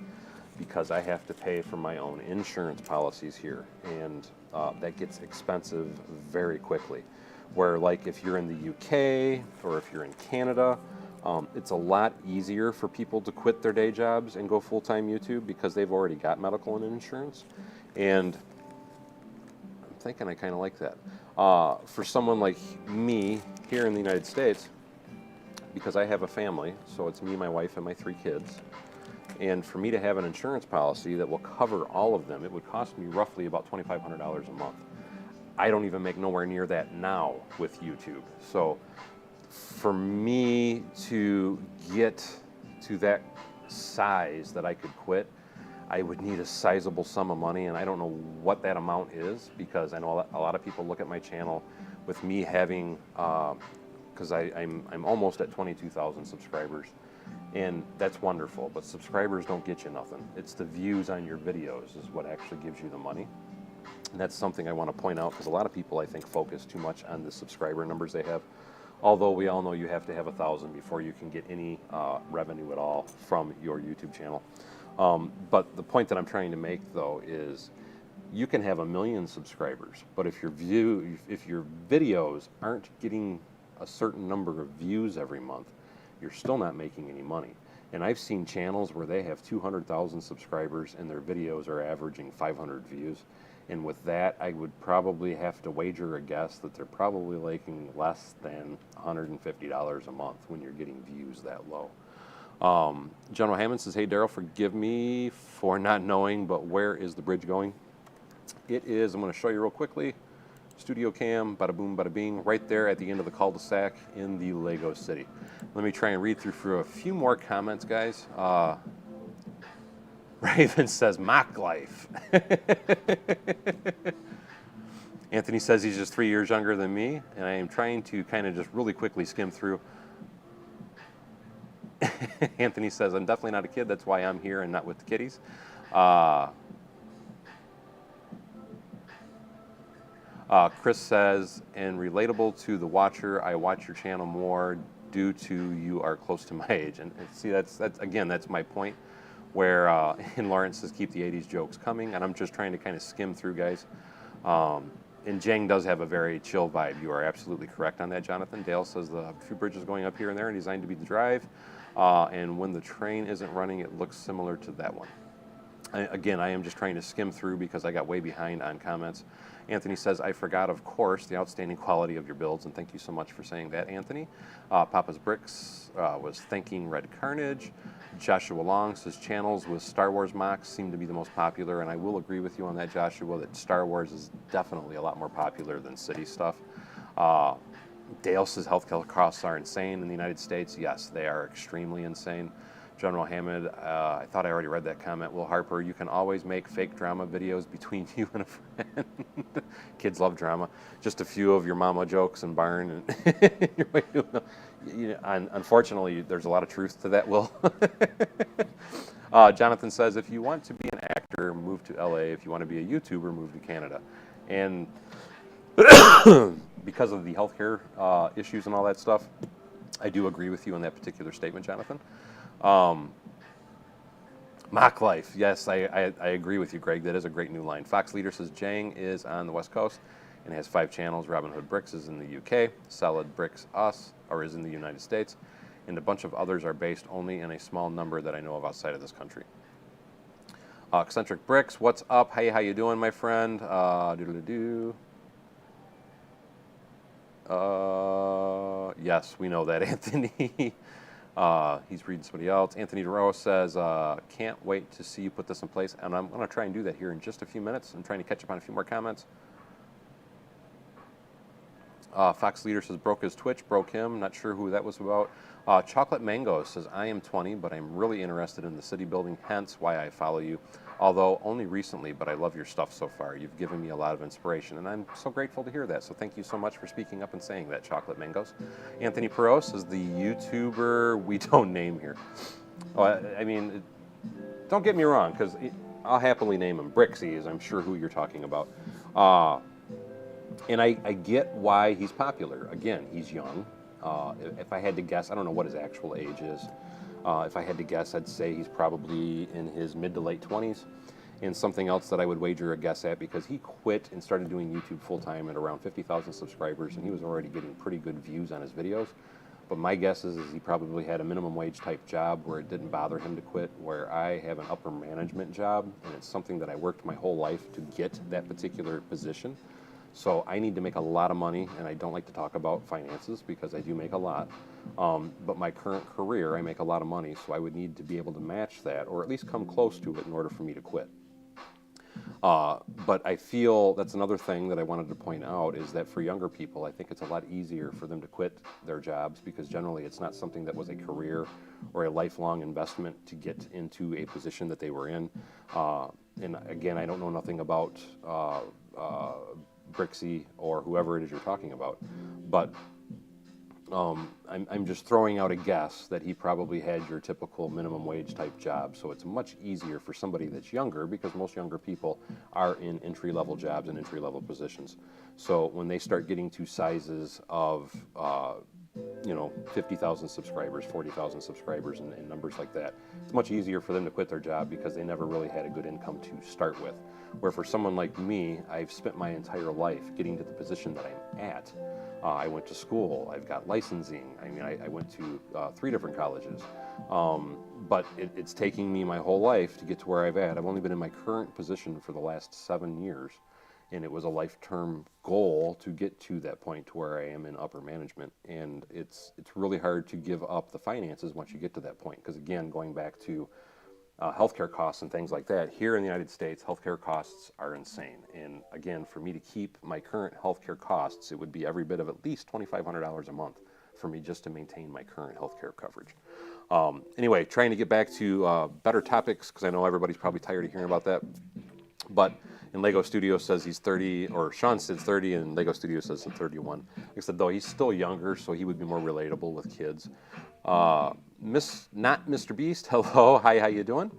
because I have to pay for my own insurance policies here, and that gets expensive very quickly. Where, like, if you're in the UK or if you're in Canada, it's a lot easier for people to quit their day jobs and go full-time YouTube because they've already got medical and insurance. And I'm thinking I kind of like that. For someone like me here in the United States, because I have a family, so it's me, my wife, and my 3 kids, and for me to have an insurance policy that will cover all of them, it would cost me roughly about $2,500 a month. I don't even make nowhere near that now with YouTube. So for me to get to that size that I could quit, I would need a sizable sum of money, and I don't know what that amount is, because I know a lot of people look at my channel with me having, because I'm almost at 22,000 subscribers, and that's wonderful, but subscribers don't get you nothing. It's the views on your videos is what actually gives you the money. And that's something I want to point out, because a lot of people, I think, focus too much on the subscriber numbers they have. Although we all know you have to have 1,000 before you can get any revenue at all from your YouTube channel. But the point that I'm trying to make, though, is you can have 1 million subscribers, but if your videos aren't getting a certain number of views every month, you're still not making any money. And I've seen channels where they have 200,000 subscribers and their videos are averaging 500 views. And with that, I would probably have to wager a guess that they're probably making less than $150 a month when you're getting views that low. General Hammond says, hey, Daryl, forgive me for not knowing, but where is the bridge going? It is, I'm going to show you real quickly, Studio Cam, bada boom, bada bing, right there at the end of the cul-de-sac in the Lego City. Let me try and read through a few more comments, guys. Raven says, mock life. Anthony says he's just 3 years younger than me, and I am trying to kind of just really quickly skim through. Anthony says, I'm definitely not a kid, that's why I'm here and not with the kiddies. Chris says, and relatable to the watcher, I watch your channel more due to you are close to my age. And see, that's again, that's my point, where, and Lawrence says, keep the 80s jokes coming, and I'm just trying to kind of skim through, guys. And Jang does have a very chill vibe. You are absolutely correct on that, Jonathan. Dale says the few bridges going up here and there are designed to be the drive, and when the train isn't running, it looks similar to that one. Again, I am just trying to skim through because I got way behind on comments. Anthony says, I forgot, of course, the outstanding quality of your builds, and thank you so much for saying that, Anthony. Papa's Bricks was thanking Red Carnage. Joshua Long says, channels with Star Wars mocks seem to be the most popular, and I will agree with you on that, Joshua, that Star Wars is definitely a lot more popular than city stuff. Dale says, healthcare costs are insane in the United States. Yes, they are extremely insane. General Hammond, I thought I already read that comment. Will Harper, you can always make fake drama videos between you and a friend. Kids love drama. Just a few of your mama jokes and Barn. And unfortunately, there's a lot of truth to that, Will. Jonathan says, if you want to be an actor, move to LA. If you want to be a YouTuber, move to Canada. And because of the healthcare issues and all that stuff, I do agree with you on that particular statement, Jonathan. Mock life. Yes, I agree with you, Greg. That is a great new line. Fox Leader says Jang is on the West Coast and has 5 channels. Robin Hood Bricks is in the UK. Solid Bricks is in the United States. And a bunch of others are based only in a small number that I know of outside of this country. Eccentric Bricks, what's up? Hey, how you doing, my friend? Yes, we know that, Anthony. He's reading somebody else. Anthony DeRoe says, can't wait to see you put this in place. And I'm going to try and do that here in just a few minutes. I'm trying to catch up on a few more comments. Fox Leader says, broke his Twitch, broke him. Not sure who that was about. Chocolate Mango says, I am 20, but I'm really interested in the city building, hence why I follow you. Although only recently, but I love your stuff so far. You've given me a lot of inspiration, and I'm so grateful to hear that. So thank you so much for speaking up and saying that, Chocolate Mangoes. Anthony Peros is the YouTuber we don't name here. Oh, I mean, don't get me wrong, because I'll happily name him. Brixie is, I'm sure, who you're talking about. And I get why he's popular. Again, he's young. If I had to guess, I don't know what his actual age is. If I had to guess, I'd say he's probably in his mid to late 20s. And something else that I would wager a guess at, because he quit and started doing YouTube full-time at around 50,000 subscribers, and he was already getting pretty good views on his videos. But my guess is he probably had a minimum wage type job where it didn't bother him to quit, where I have an upper management job, and it's something that I worked my whole life to get that particular position. So I need to make a lot of money, and I don't like to talk about finances because I do make a lot. But my current career, I make a lot of money, so I would need to be able to match that, or at least come close to it in order for me to quit. But I feel that's another thing that I wanted to point out, is that for younger people, I think it's a lot easier for them to quit their jobs, because generally it's not something that was a career or a lifelong investment to get into a position that they were in. And again, I don't know nothing about Brixie or whoever it is you're talking about, but I'm just throwing out a guess that he probably had your typical minimum wage type job. So it's much easier for somebody that's younger, because most younger people are in entry-level jobs and entry-level positions. So when they start getting to sizes of you know, 50,000 subscribers, 40,000 subscribers, and numbers like that. It's much easier for them to quit their job because they never really had a good income to start with. Where for someone like me, I've spent my entire life getting to the position that I'm at. I went to school, I've got licensing, I mean, I went to 3 different colleges. But it's taking me my whole life to get to where I've at. I've only been in my current position for the last 7 years, and it was a life-term goal to get to that point to where I am in upper management. And it's really hard to give up the finances once you get to that point, because again, going back to healthcare costs and things like that, here in the United States, healthcare costs are insane. And again, for me to keep my current healthcare costs, it would be every bit of at least $2,500 a month for me just to maintain my current healthcare coverage. Anyway, trying to get back to better topics, because I know everybody's probably tired of hearing about that. But in Lego Studio says he's 30, or Sean says 30, and Lego Studio says he's 31. Like I said, though, he's still younger, so he would be more relatable with kids. Not Mr. Beast, hello, hi, how you doing?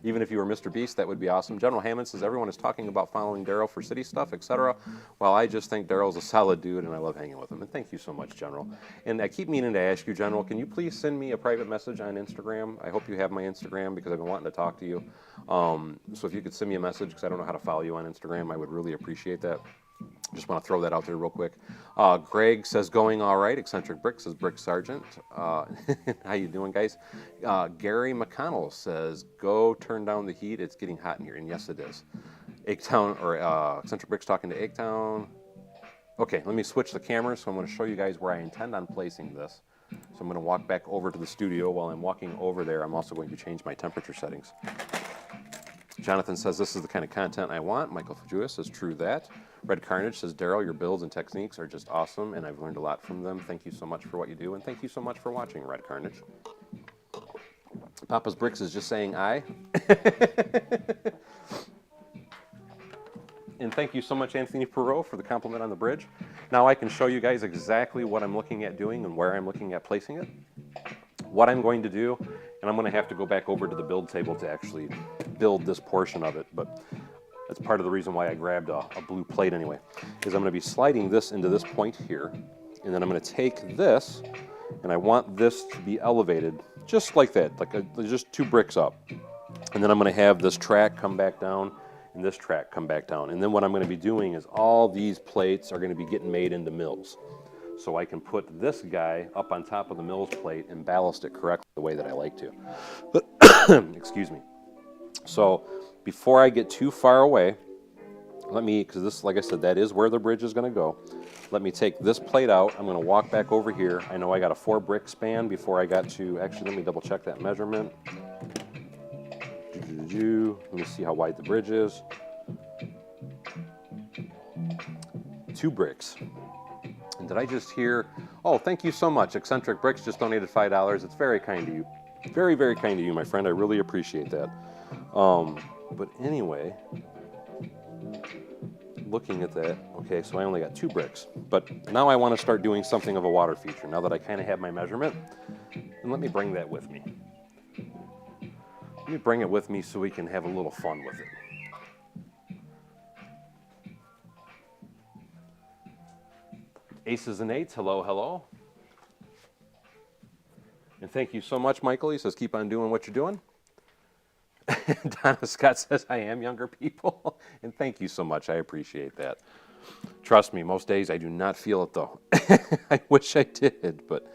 Even if you were Mr. Beast, that would be awesome. General Hammond says everyone is talking about following Daryl for city stuff, etc. Well, I just think Daryl's a solid dude, and I love hanging with him. And thank you so much, General. And I keep meaning to ask you, General, can you please send me a private message on Instagram? I hope you have my Instagram because I've been wanting to talk to you. So if you could send me a message, because I don't know how to follow you on Instagram, I would really appreciate that. Just want to throw that out there real quick. Greg says, going all right. Eccentric Brick says, Brick Sergeant. How you doing, guys? Gary McConnell says, go turn down the heat. It's getting hot in here. And yes, it is. Town or Eccentric Brick's talking to Town. Okay, let me switch the cameras. So I'm going to show you guys where I intend on placing this. So I'm going to walk back over to the studio. While I'm walking over there, I'm also going to change my temperature settings. Jonathan says, this is the kind of content I want. Michael Fajua says, true that. Red Carnage says, Daryl, your builds and techniques are just awesome, and I've learned a lot from them. Thank you so much for what you do, and thank you so much for watching, Red Carnage. Papa's Bricks is just saying aye. And thank you so much, Anthony Perot, for the compliment on the bridge. Now I can show you guys exactly what I'm looking at doing and where I'm looking at placing it. What I'm going to do, and I'm going to have to go back over to the build table to actually build this portion of it, but that's part of the reason why I grabbed a blue plate anyway, is I'm going to be sliding this into this point here, and then I'm going to take this, and I want this to be elevated just like that, like just 2 bricks up. And then I'm going to have this track come back down, and this track come back down. And then what I'm going to be doing is all these plates are going to be getting made into mills. So I can put this guy up on top of the mills plate and ballast it correctly the way that I like to. Excuse me. So before I get too far away, let me, because this, like I said, that is where the bridge is going to go. Let me take this plate out. I'm going to walk back over here. I know I got a 4 brick span before I got to, actually let me double check that measurement. Let me see how wide the bridge is. 2 bricks. And did I just hear, oh, thank you so much. Eccentric Bricks just donated $5. It's very kind of you. Very, very kind of you, my friend. I really appreciate that. But anyway, looking at that, okay, so I only got 2 bricks. But now I want to start doing something of a water feature, now that I kind of have my measurement. And let me bring that with me. Let me bring it with me so we can have a little fun with it. Aces and Eights, hello, hello. And thank you so much, Michael. He says, keep on doing what you're doing. Donna Scott says, I am younger people. And thank you so much. I appreciate that. Trust me, most days I do not feel it, though. I wish I did, but...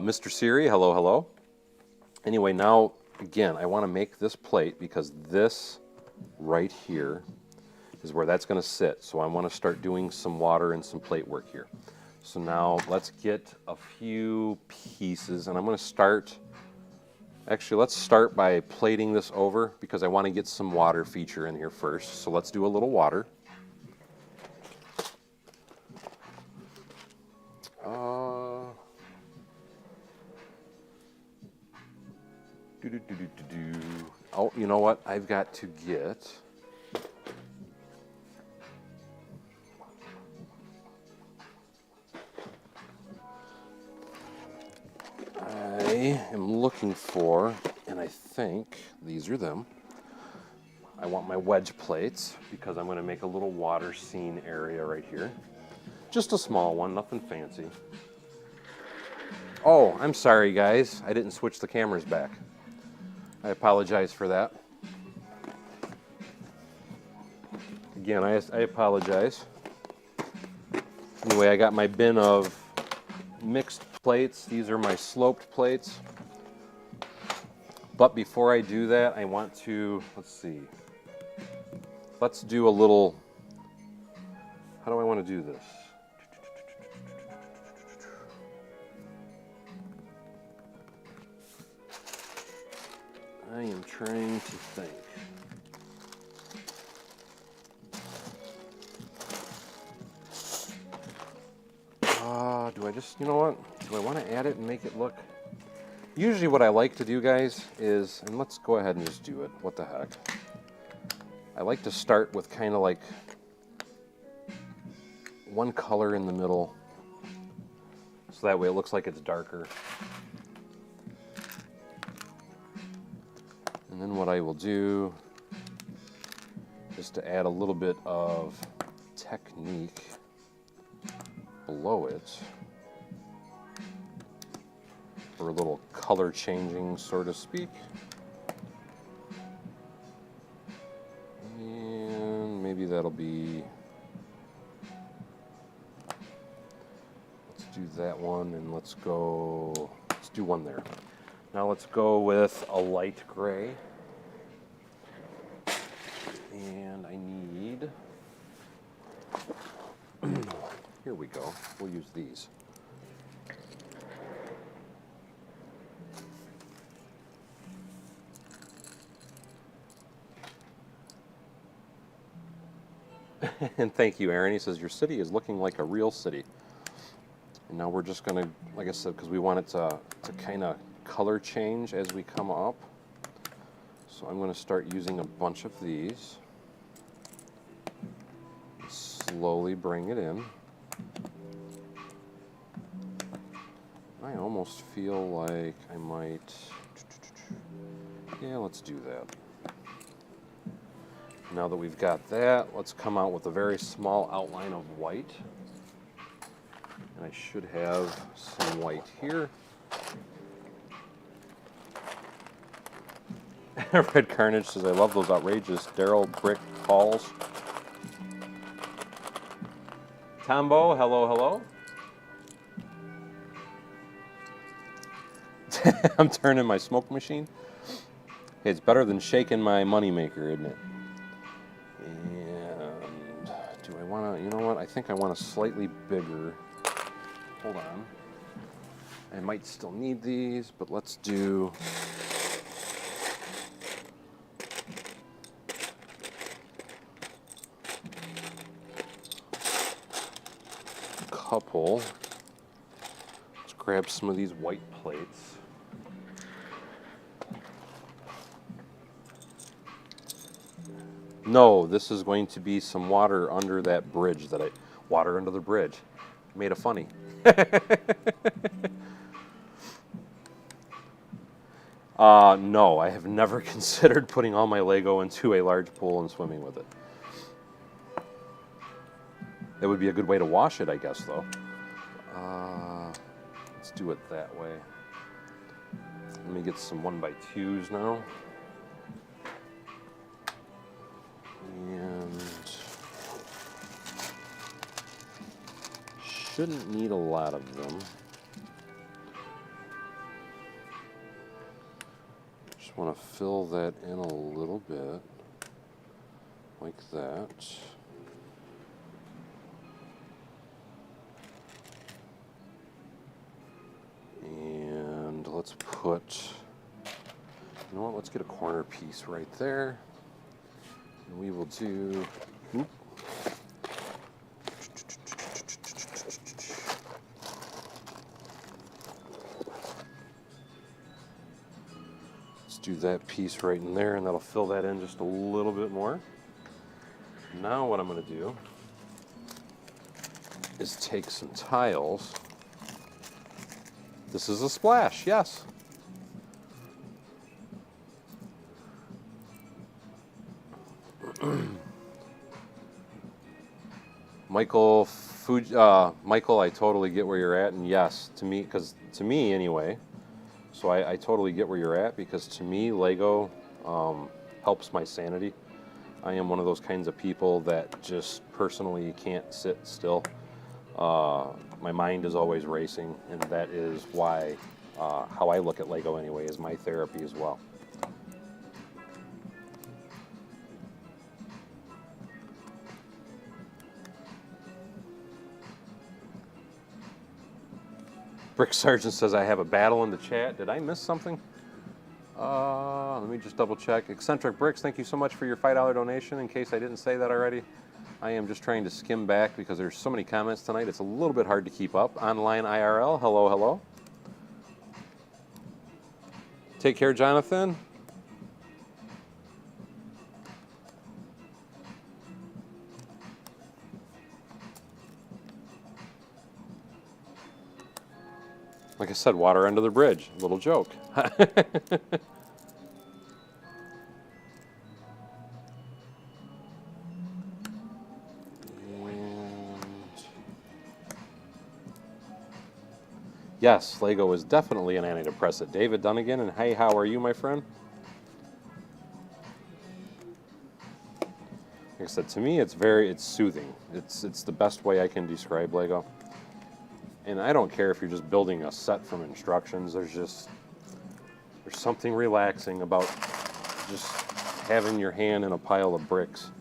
Mr. Siri, hello, hello. Anyway, now, again, I want to make this plate because this right here is where that's going to sit. So I want to start doing some water and some plate work here. So now let's get a few pieces, and I'm going to start, actually let's start by plating this over because I want to get some water feature in here first. So let's do a little water. Oh, you know what? I've got to get... I am looking for, and I think these are them. I want my wedge plates because I'm going to make a little water scene area right here. Just a small one, nothing fancy. Oh, I'm sorry guys, I didn't switch the cameras back. I apologize for that. Again, I apologize. Anyway, I got my bin of mixed plates. These are my sloped plates. But before I do that, I want to, let's do a little, how do I want to do this? I am trying to think. Do I just, you know what? Do I want to add it and make it look? Usually what I like to do, guys, is, and let's go ahead and just do it. What the heck? I like to start with kind of like one color in the middle. So that way it looks like it's darker. And then what I will do is to add a little bit of technique below it, for a little color changing, so to speak. And maybe that'll be, let's do that one, and let's do one there. Now let's go with a light gray. And I need, here we go, we'll use these. And thank you, Aaron. He says, your city is looking like a real city. And now we're just going to, like I said, because we want it to kind of color change as we come up. So I'm going to start using a bunch of these. Slowly bring it in. I almost feel like I might, yeah, let's do that. Now that we've got that, let's come out with a very small outline of white. And I should have some white here. Red Carnage says, I love those outrageous Daryl brick calls. Tombo, hello, hello. I'm turning my smoke machine. Hey, it's better than shaking my moneymaker, isn't it? And do I want to, you know what? I think I want a slightly bigger. Hold on. I might still need these, but let's do. Couple. Let's grab some of these white plates. No, this is going to be some water under that bridge water under the bridge. Made it funny. No, I have never considered putting all my Lego into a large pool and swimming with it. That would be a good way to wash it, I guess, though. Let's do it that way. Let me get some 1x2s now. And shouldn't need a lot of them. Just want to fill that in a little bit, like that. And let's put, you know what, let's get a corner piece right there. And we will do, let's do that piece right in there, and that'll fill that in just a little bit more. Now what I'm going to do is take some tiles. This is a splash, yes. Michael, I totally get where you're at, and yes, to me anyway. So I totally get where you're at because to me, Lego helps my sanity. I am one of those kinds of people that just personally can't sit still. My mind is always racing, and that is why how I look at Lego anyway is my therapy as well. Brick Sergeant says I have a battle in the chat. Did I miss something? Let me just double check. Eccentric Bricks, thank you so much for your $5 donation. In case I didn't say that already, I am just trying to skim back because there's so many comments tonight. It's a little bit hard to keep up. Online IRL, hello, hello. Take care, Jonathan. Like I said, water under the bridge. Little joke. Yes, Lego is definitely an antidepressant. David Dunnigan, and hey, how are you, my friend? Like I said, to me, it's soothing. It's the best way I can describe Lego. And I don't care if you're just building a set from instructions. There's something relaxing about just having your hand in a pile of bricks,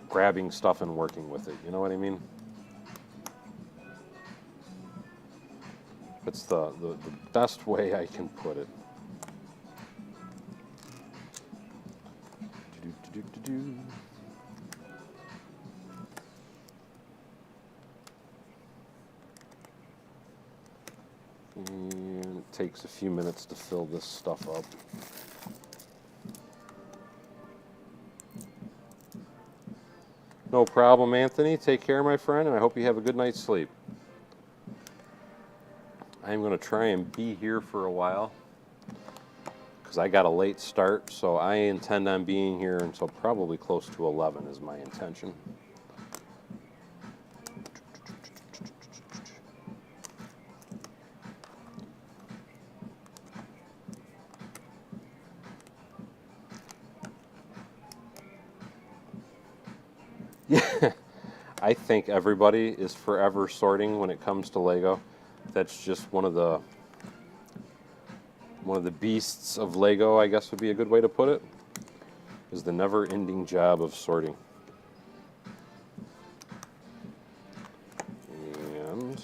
grabbing stuff and working with it. You know what I mean? It's the best way I can put it. And it takes a few minutes to fill this stuff up. No problem, Anthony. Take care, my friend, and I hope you have a good night's sleep. I'm going to try and be here for a while because I got a late start, so I intend on being here until probably close to 11 is my intention. Yeah, I think everybody is forever sorting when it comes to Lego. That's just one of the beasts of Lego, I guess would be a good way to put it, is the never-ending job of sorting. And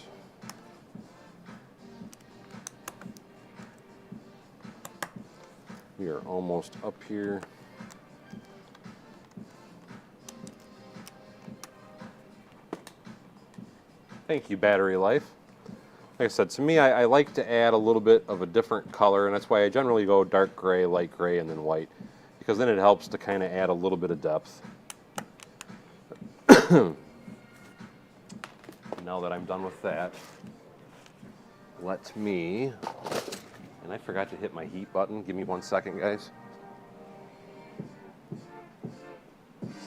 we are almost up here. Thank you, Battery Life. Like I said, to me, I like to add a little bit of a different color, and that's why I generally go dark gray, light gray, and then white, because then it helps to kind of add a little bit of depth. Now that I'm done with that, let me, and I forgot to hit my heat button. Give me 1 second, guys.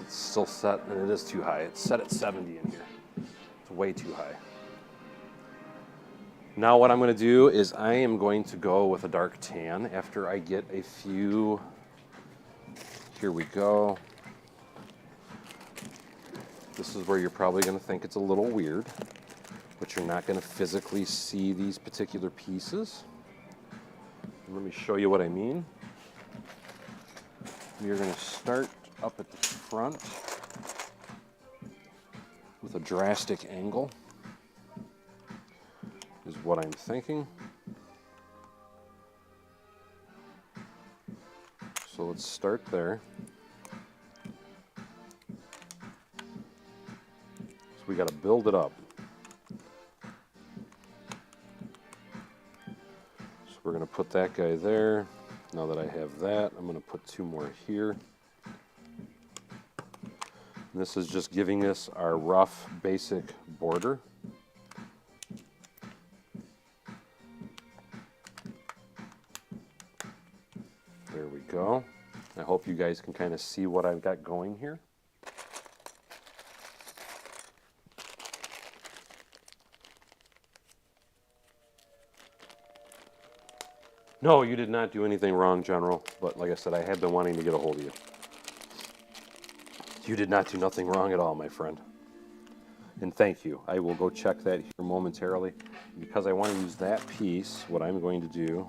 It's still set, and it is too high. It's set at 70 in here. It's way too high. Now what I'm going to do is I am going to go with a dark tan after I get a few, here we go. This is where you're probably going to think it's a little weird, but you're not going to physically see these particular pieces. Let me show you what I mean. You're going to start up at the front with a drastic angle, is what I'm thinking. So let's start there. So we got to build it up. So we're going to put that guy there. Now that I have that, I'm going to put 2 more here. And this is just giving us our rough, basic border. There we go. I hope you guys can kind of see what I've got going here. No, you did not do anything wrong, General. But like I said, I have been wanting to get a hold of you. You did not do nothing wrong at all, my friend. And thank you. I will go check that here momentarily. Because I want to use that piece, what I'm going to do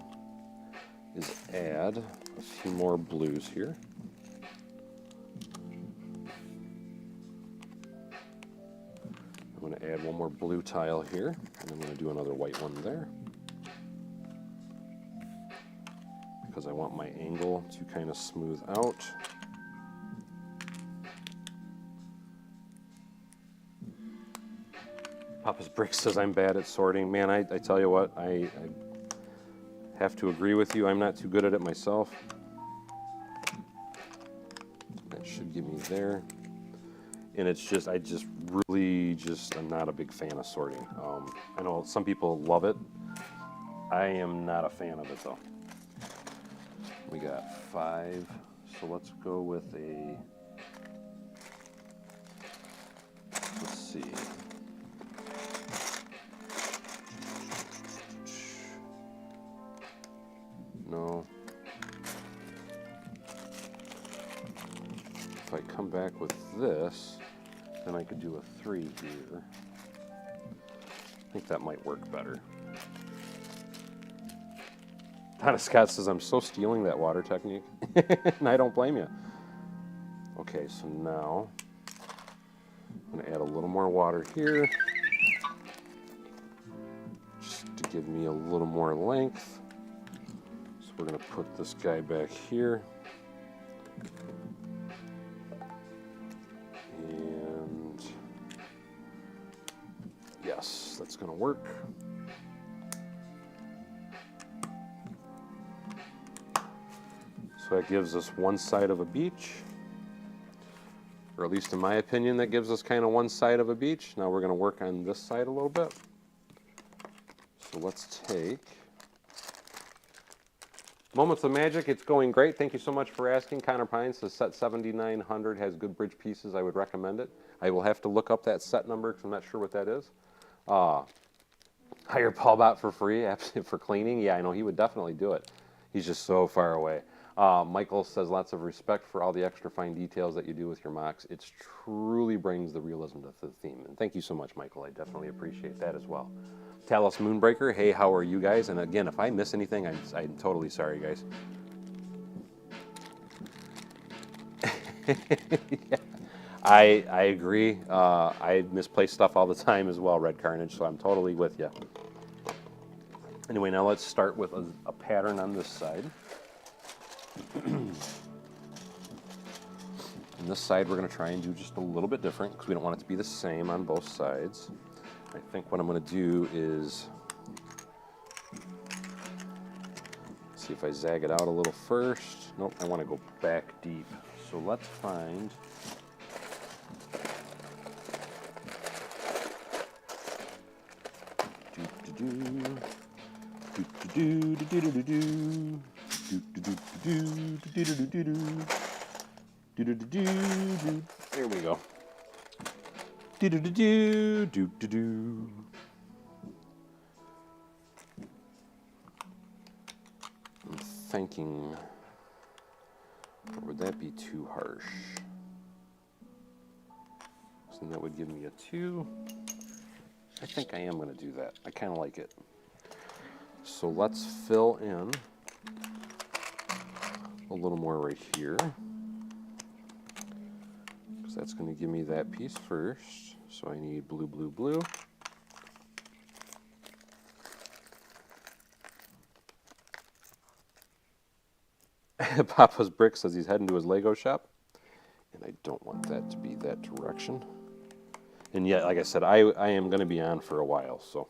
is add a few more blues here. I'm going to add one more blue tile here, and I'm going to do another white one there. Because I want my angle to kind of smooth out. Papa's Brick says I'm bad at sorting. Man, I tell you what, I have to agree with you. I'm not too good at it myself. That should give me there. And it's just, I just really just am not a big fan of sorting. I know some people love it. I am not a fan of it though. We got 5, so let's go with a, let's see. No. If I come back with this, then I could do a 3 here. I think that might work better. Donna Scott says, I'm so stealing that water technique. And I don't blame you. Okay, so now I'm going to add a little more water here. Just to give me a little more length. So we're going to put this guy back here. And yes, that's going to work. So that gives us one side of a beach, or at least in my opinion, that gives us kind of one side of a beach. Now we're going to work on this side a little bit. So let's take Moments of Magic. It's going great. Thank you so much for asking. Connor Pines says set 7900 has good bridge pieces. I would recommend it. I will have to look up that set number because I'm not sure what that is. Hire Paul Bot for free for cleaning. Yeah, I know he would definitely do it. He's just so far away. Michael says lots of respect for all the extra fine details that you do with your mocks. It truly brings the realism to the theme. And thank you so much, Michael. I definitely appreciate that as well. Talos Moonbreaker, hey, how are you guys? And again, if I miss anything, I'm totally sorry, guys. Yeah, I agree. I misplace stuff all the time as well, Red Carnage, so I'm totally with you. Anyway, now let's start with a pattern on this side. On this side, we're going to try and do just a little bit different because we don't want it to be the same on both sides. I think what I'm going to do is see if I zag it out a little first. Nope, I want to go back deep. So let's find there we go. I'm thinking, or would that be too harsh? So that would give me a 2. I think I am going to do that. I kind of like it. So let's fill in a little more right here, because that's going to give me that piece first. So I need blue, blue, blue. Papa's Brick says he's heading to his Lego shop, and I don't want that to be that direction. And yet, like I said, I am going to be on for a while, so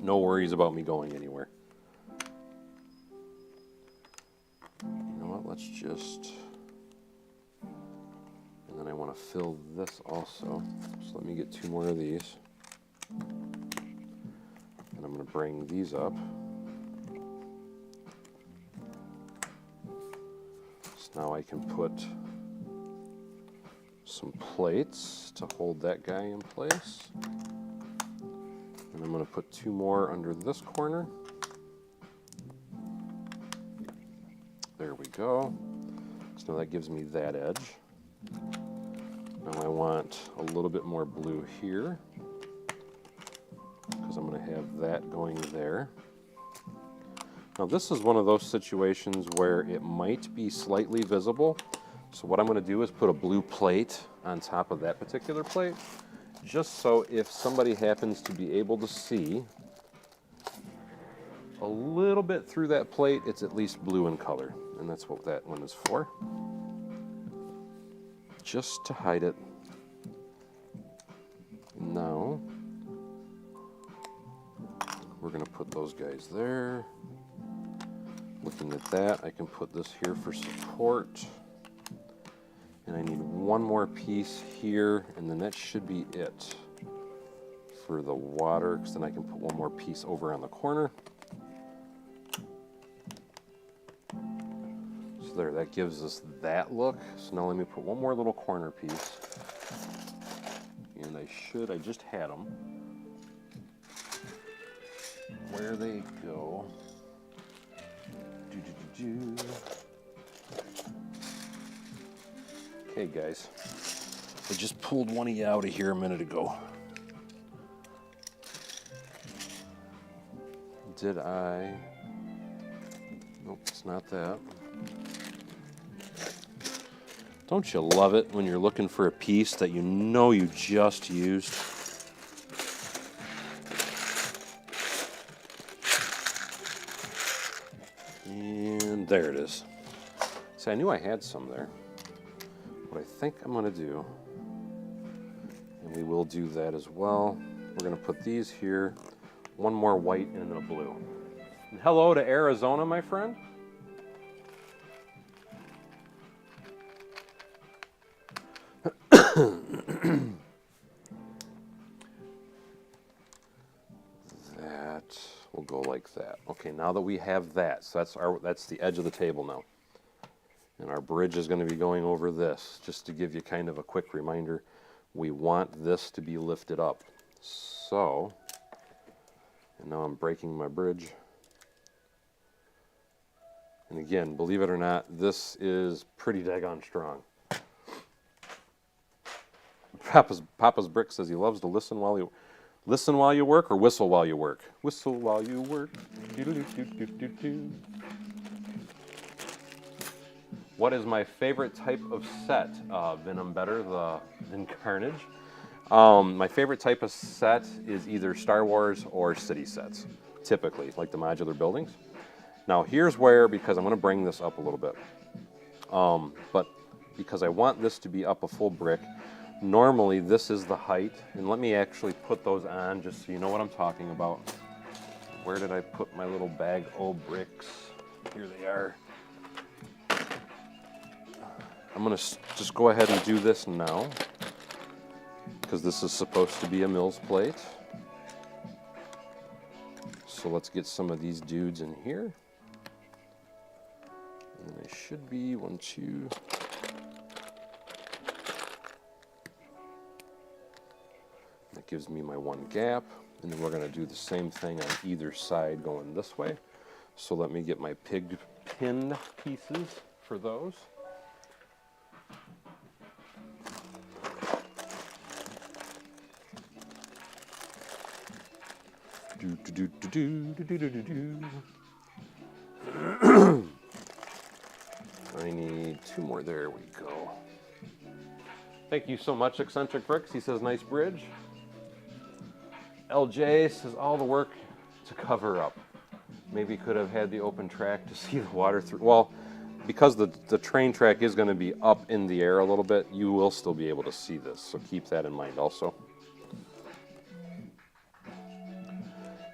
no worries about me going anywhere. You know what, let's just, and then I want to fill this also, so let me get 2 more of these. And I'm going to bring these up. So now I can put some plates to hold that guy in place. And I'm going to put 2 more under this corner. There we go. So now that gives me that edge. Now I want a little bit more blue here, because I'm going to have that going there. Now this is one of those situations where it might be slightly visible. So what I'm going to do is put a blue plate on top of that particular plate, just so if somebody happens to be able to see a little bit through that plate, it's at least blue in color. And that's what that one is for. Just to hide it. Now, we're going to put those guys there. Looking at that, I can put this here for support. And I need one more piece here, and then that should be it for the water, because then I can put one more piece over on the corner. So there, that gives us that look. So now let me put one more little corner piece. And I just had them. Where they go. Okay, guys. I just pulled one of you out of here a minute ago. Did I? Nope, it's not that. Don't you love it when you're looking for a piece that you know you just used? And there it is. See, I knew I had some there. What I think I'm going to do, and we will do that as well, we're going to put these here, one more white and then a blue. And hello to Arizona, my friend. That will go like that. Okay, now that we have that, so that's the edge of the table now. And our bridge is going to be going over this. Just to give you kind of a quick reminder, we want this to be lifted up. So, and now I'm breaking my bridge. And again, believe it or not, this is pretty daggone strong. Papa's Brick says he loves to listen while you work, or whistle while you work. Whistle while you work. What is my favorite type of set? Venom better than Carnage. My favorite type of set is either Star Wars or city sets, typically, like the modular buildings. Now here's where, because I'm going to bring this up a little bit, but because I want this to be up a full brick, normally this is the height, and let me actually put those on just so you know what I'm talking about. Where did I put my little bag of bricks? Here they are. I'm going to just go ahead and do this now, because this is supposed to be a Mills plate. So let's get some of these dudes in here. And they should be 1, 2. That gives me my one gap. And then we're going to do the same thing on either side going this way. So let me get my pinned pieces for those. I need 2 more. There we go. Thank you so much, Eccentric Bricks. He says, nice bridge. LJ says, all the work to cover up. Maybe could have had the open track to see the water through. Well, because the train track is going to be up in the air a little bit, you will still be able to see this. So keep that in mind also.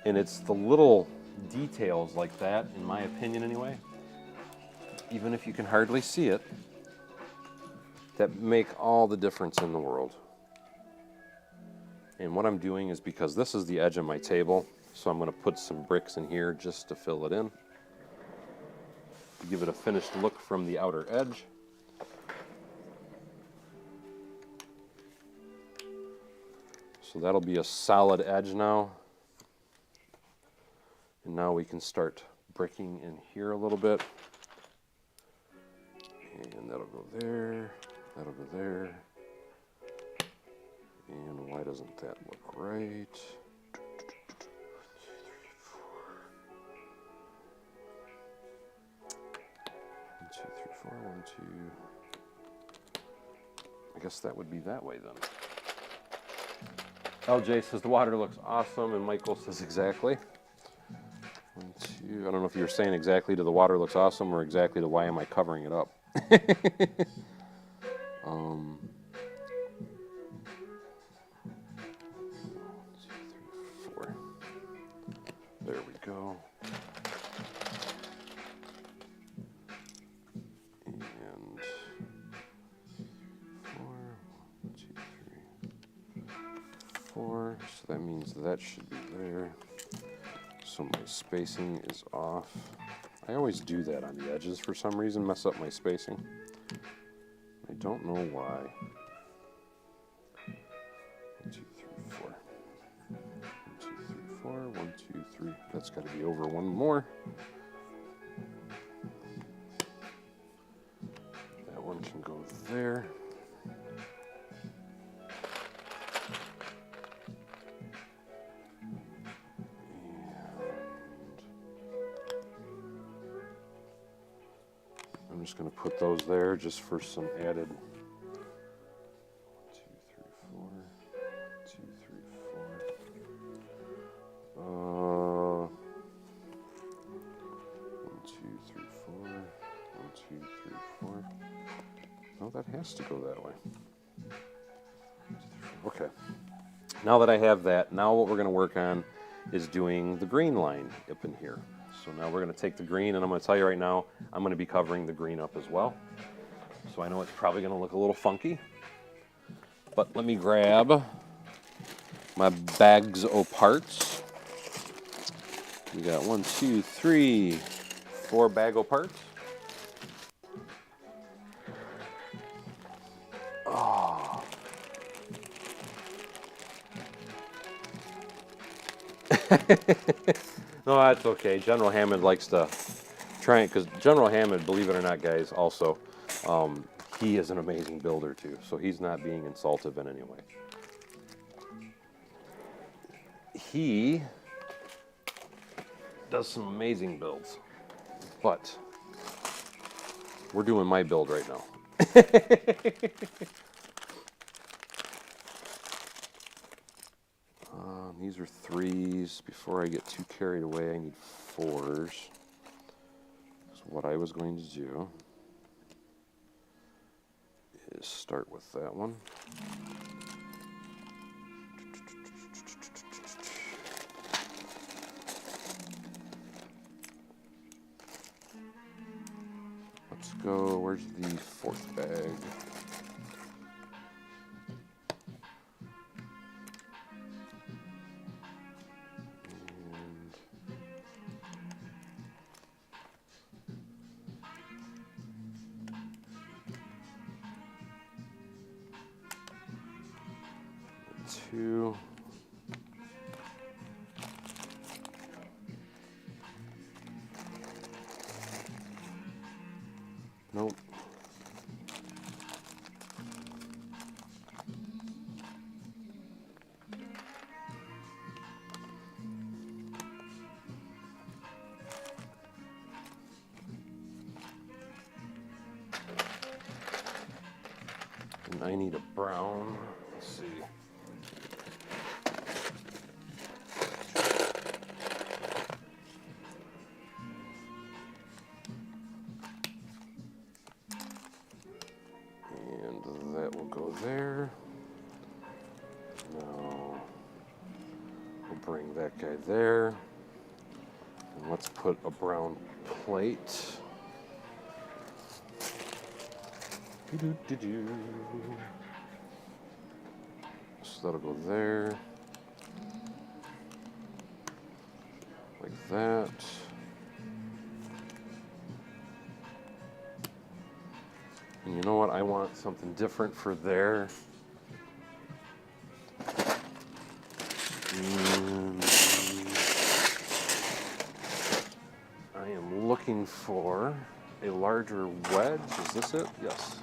And it's the little details like that, in my opinion anyway, even if you can hardly see it, that make all the difference in the world. And what I'm doing is, because this is the edge of my table, so I'm going to put some bricks in here just to fill it in, to give it a finished look from the outer edge. So that'll be a solid edge now. And now we can start bricking in here a little bit. that'll go there. That'll go there. And why doesn't that look right? 1, 2, 3, 4. 1, 2. I guess that would be that way then. LJ says the water looks awesome, and Michael says exactly. 1, 2. I don't know if you were saying exactly to the water looks awesome or exactly to why am I covering it up. 1, 2, 3, 4. There we go. And 4. 1, 2, 3, 4. So that means that should be there. So my spacing is off. I always do that on the edges for some reason, mess up my spacing. I don't know why. 1, 2, 3, 4. 1, 2, 3, 4. 1, 2, 3. That's got to be over one more. That one can go there. I'm just going to put those there just for some added. 1, 2, 3, 4. 1, 2, 3, 4. 1, 2, 3, 4. 1, 2, 3, 4. No, that has to go that way. 1, 2, 3, 4. Okay. Now that I have that, now what we're going to work on is doing the green line up in here. So now we're going to take the green, and I'm going to tell you right now, I'm going to be covering the green up as well. So I know it's probably going to look a little funky, but let me grab my bags of parts. We got 1, 2, 3, 4 bag of parts. Oh. No, that's okay. General Hammond likes to try it, because General Hammond, believe it or not, guys, also, he is an amazing builder too, so he's not being insultive in any way. He does some amazing builds, but we're doing my build right now. These are 3s. Before I get too carried away, I need 4s. So what I was going to do is start with that one. Let's go, where's the 4th bag? Two. Nope. And I need a brown. Let's see. That will go there. Now we'll bring that guy there. And let's put a brown plate. So that'll go there. Like that. And you know what? I want something different for there. And I am looking for a larger wedge. Is this it? Yes.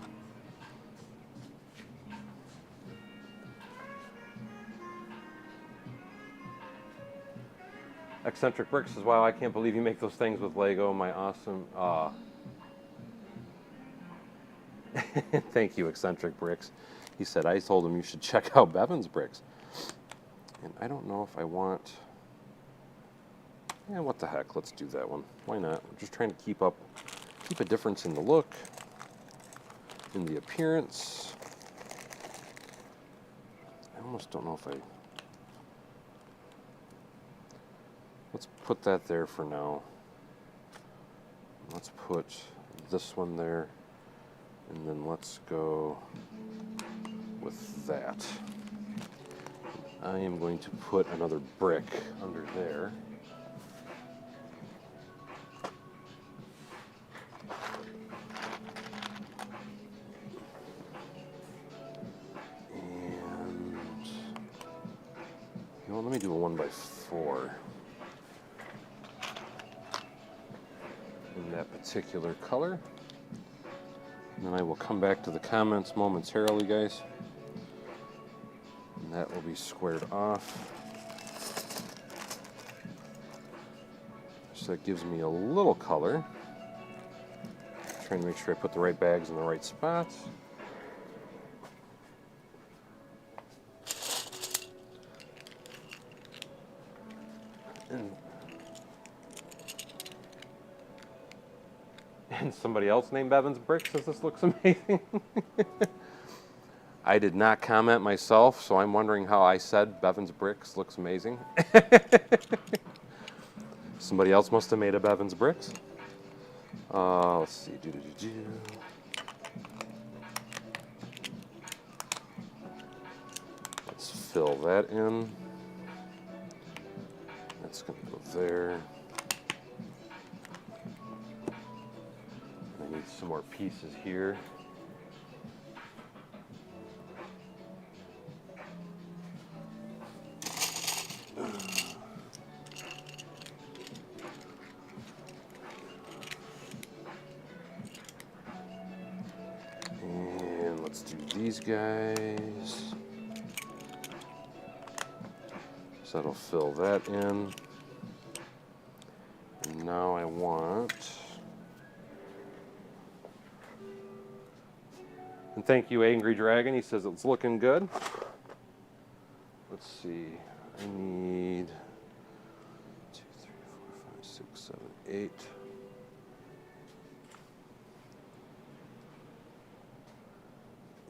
Eccentric Bricks says, wow, I can't believe you make those things with Lego. My awesome... Thank you, Eccentric Bricks. He said, I told him you should check out Bevan's Bricks. And I don't know if I want... Yeah, what the heck? Let's do that one. Why not? I'm just trying to keep a difference in the look, in the appearance. I almost don't know if I... Let's put that there for now. Let's put this one there, and then let's go with that. I am going to put another brick under there. And, you know, let me do a 1x4. In that particular color. And then I will come back to the comments momentarily, guys. And that will be squared off. So that gives me a little color. Trying to make sure I put the right bags in the right spots. And somebody else named Bevan's Bricks says this looks amazing. I did not comment myself, so I'm wondering how I said Bevan's Bricks looks amazing. Somebody else must have made a Bevan's Bricks. Let's see. Let's fill that in. That's going to go there. I need some more pieces here. And let's do these guys. So that'll fill that in. And now I want... And thank you, Angry Dragon. He says it's looking good. Let's see. I need 2, 3, 4, 5, 6, 7, 8.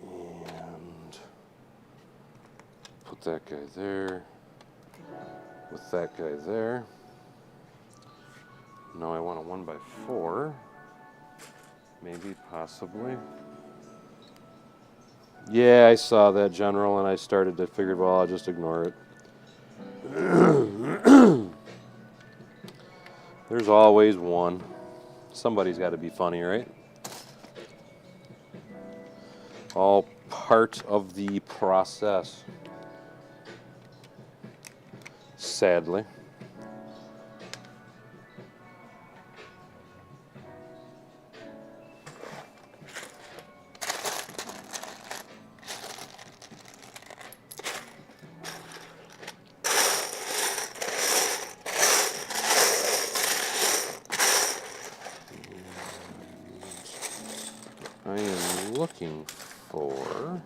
And put that guy there with that guy there. Now I want a 1x4. Maybe, possibly. Yeah, I saw that, General, and I started to figure, well, I'll just ignore it. There's always one. Somebody's got to be funny, right? All part of the process. Sadly. I am looking for...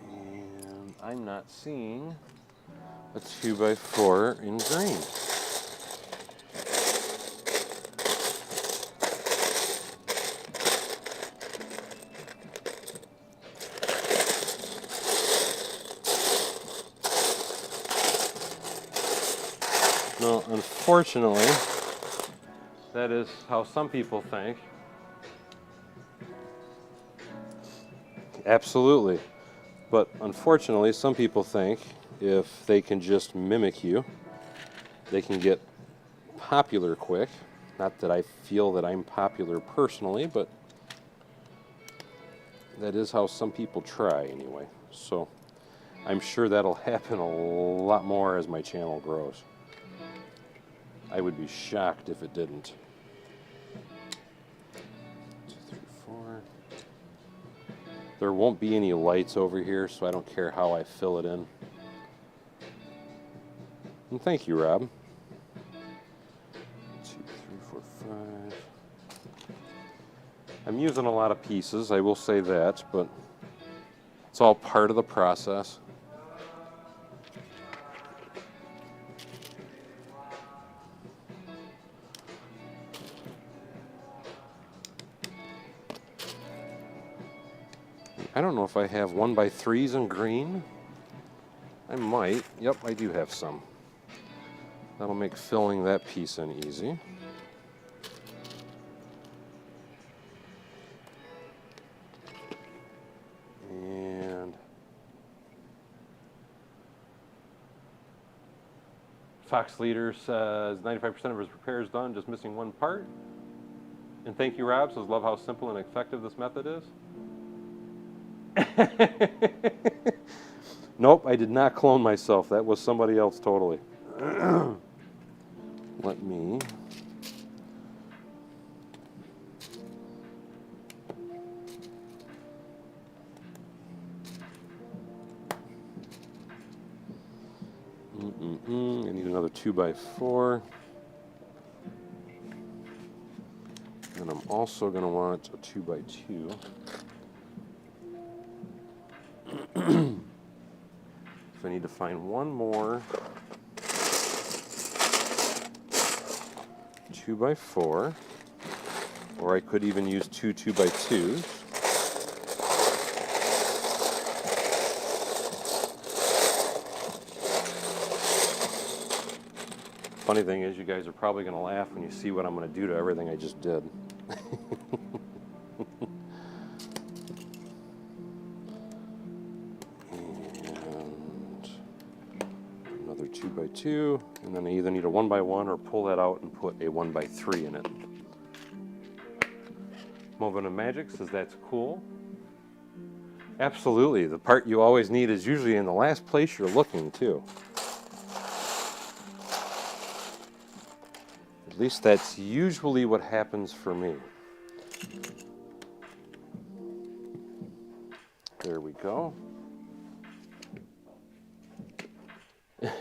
And I'm not seeing a 2x4 in green. No, unfortunately, that is how some people think. Absolutely. But unfortunately, some people think if they can just mimic you, they can get popular quick. Not that I feel that I'm popular personally, but that is how some people try anyway. So I'm sure that'll happen a lot more as my channel grows. I would be shocked if it didn't. 2, 3, 4. There won't be any lights over here, so I don't care how I fill it in. And thank you, Rob. 2, 3, 4, 5. I'm using a lot of pieces, I will say that, but it's all part of the process. I don't know if I have 1x3s in green. I might. Yep, I do have some. That'll make filling that piece in easy. And Fox Leader says 95% of his repairs done, just missing one part. And thank you, Rob, says love how simple and effective this method is. Nope, I did not clone myself. That was somebody else totally. Let me... I need another 2x4. And I'm also going to want a 2x2. So I need to find one more 2x4, or I could even use two 2x2s. Funny thing is, you guys are probably going to laugh when you see what I'm going to do to everything I just did. And another 2x2, and then I either need a 1x1 or pull that out and put a 1x3 in it. Moment of Magic says that's cool. Absolutely. The part you always need is usually in the last place you're looking, too. At least that's usually what happens for me. There we go.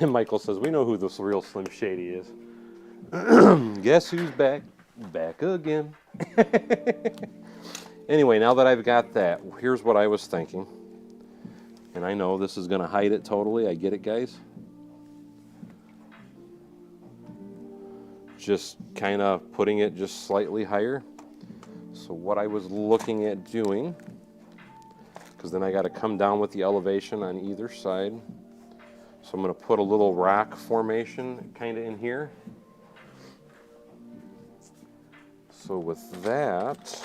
And Michael says, we know who the real Slim Shady is. Guess who's back? Back again. Anyway, now that I've got that, here's what I was thinking. And I know this is going to hide it totally. I get it, guys. Just kind of putting it just slightly higher. So what I was looking at doing, because then I got to come down with the elevation on either side. So I'm going to put a little rock formation kind of in here. So with that,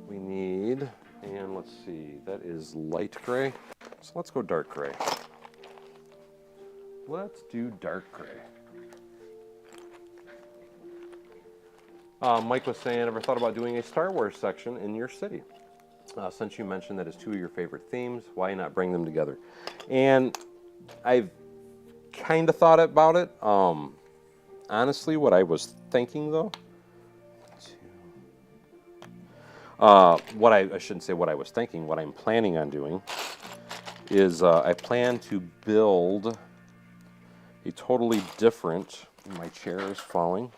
we need, and let's see, that is light gray. So let's go dark gray. Let's do dark gray. Mike was saying, ever thought about doing a Star Wars section in your city? Since you mentioned that it's two of your favorite themes, why not bring them together? And I've kind of thought about it. Honestly, what I was thinking, though, I shouldn't say what I was thinking, what I'm planning on doing is I plan to build a totally different, my chair is falling.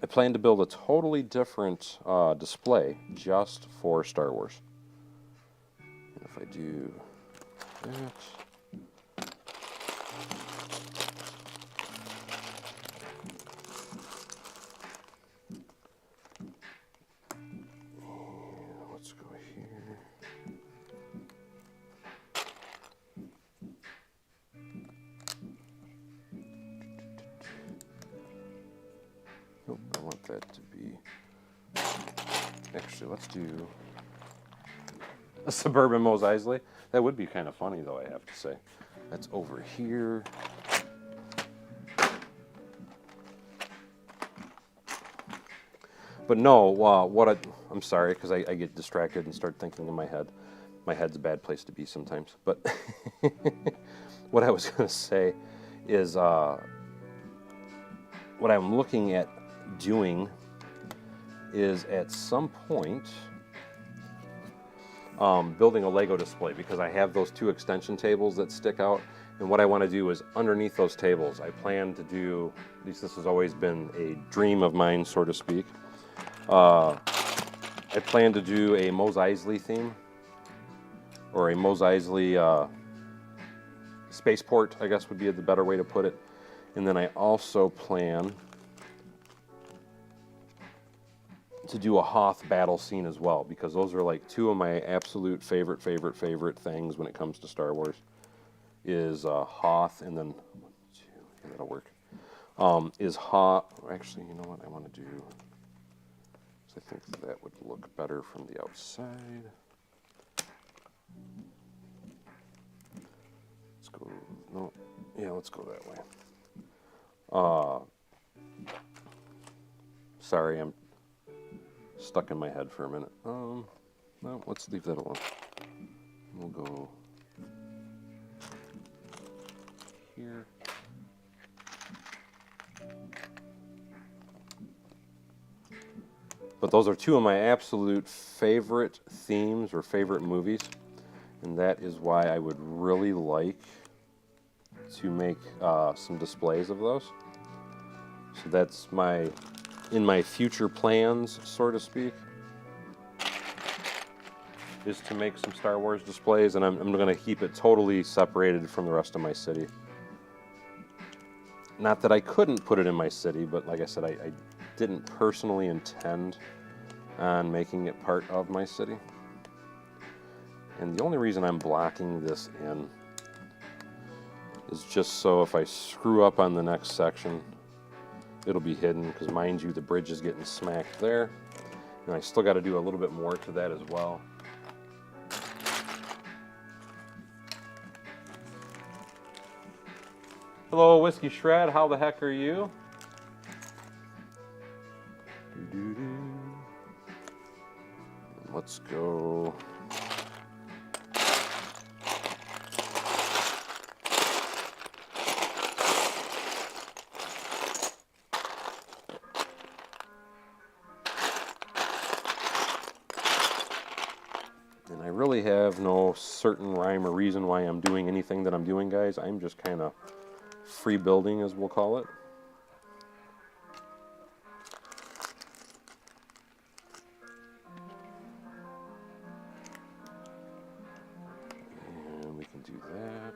I plan to build a totally different display just for Star Wars. And if I do that, let's go here. Nope, I want that to be, actually let's do a Suburban Mos Eisley. That would be kind of funny though, I have to say. That's over here. But no, I'm sorry, because I get distracted and start thinking in my head. My head's a bad place to be sometimes. But what I was going to say is what I'm looking at doing is at some point building a Lego display, because I have those 2 extension tables that stick out. And what I want to do is underneath those tables, I plan to do, at least this has always been a dream of mine, so to speak. I plan to do a Mos Eisley theme, or a Mos Eisley spaceport, I guess would be the better way to put it. And then I also plan to do a Hoth battle scene as well, because those are like 2 of my absolute favorite things when it comes to Star Wars. Is Hoth, and then yeah, that'll work. Is Hoth? Actually, you know what I want to do? I think that would look better from the outside. Let's go. No, yeah, let's go that way. Sorry, I'm stuck in my head for a minute. No, let's leave that alone. We'll go here. But those are 2 of my absolute favorite themes or favorite movies, and that is why I would really like to make some displays of those. So that's in my future plans, so to speak, is to make some Star Wars displays, and I'm going to keep it totally separated from the rest of my city. Not that I couldn't put it in my city, but like I said, I didn't personally intend on making it part of my city. And the only reason I'm blocking this in is just so if I screw up on the next section, it'll be hidden, because mind you, the bridge is getting smacked there. And I still got to do a little bit more to that as well. Hello, Whiskey Shred, how the heck are you? Let's go. And I really have no certain rhyme or reason why I'm doing anything that I'm doing, guys. I'm just kind of free building, as we'll call it. And we can do that.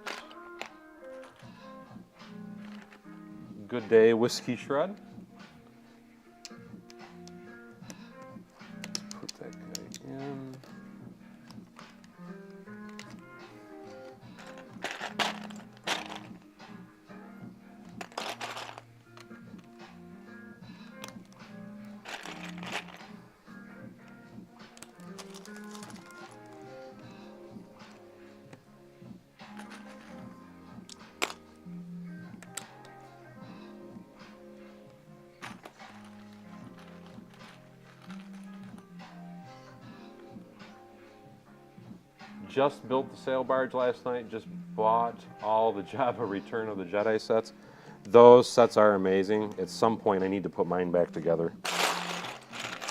Good day, Whiskey Shred. Put that guy in. Just built the sail barge last night, just bought all the Jabba Return of the Jedi sets. Those sets are amazing. At some point I need to put mine back together,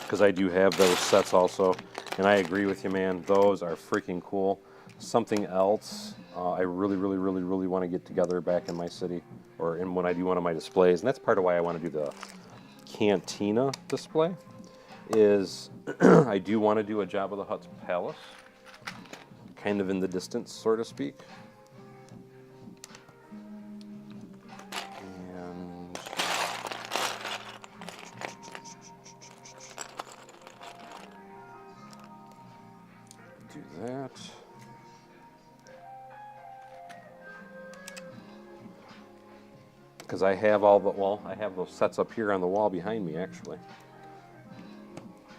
because I do have those sets also. And I agree with you, man. Those are freaking cool. Something else I really want to get together back in my city, or in when I do one of my displays, and that's part of why I want to do the Cantina display, is I do want to do a Jabba the Hutt's palace, kind of in the distance, so to speak. And do that. Because I have I have those sets up here on the wall behind me, actually.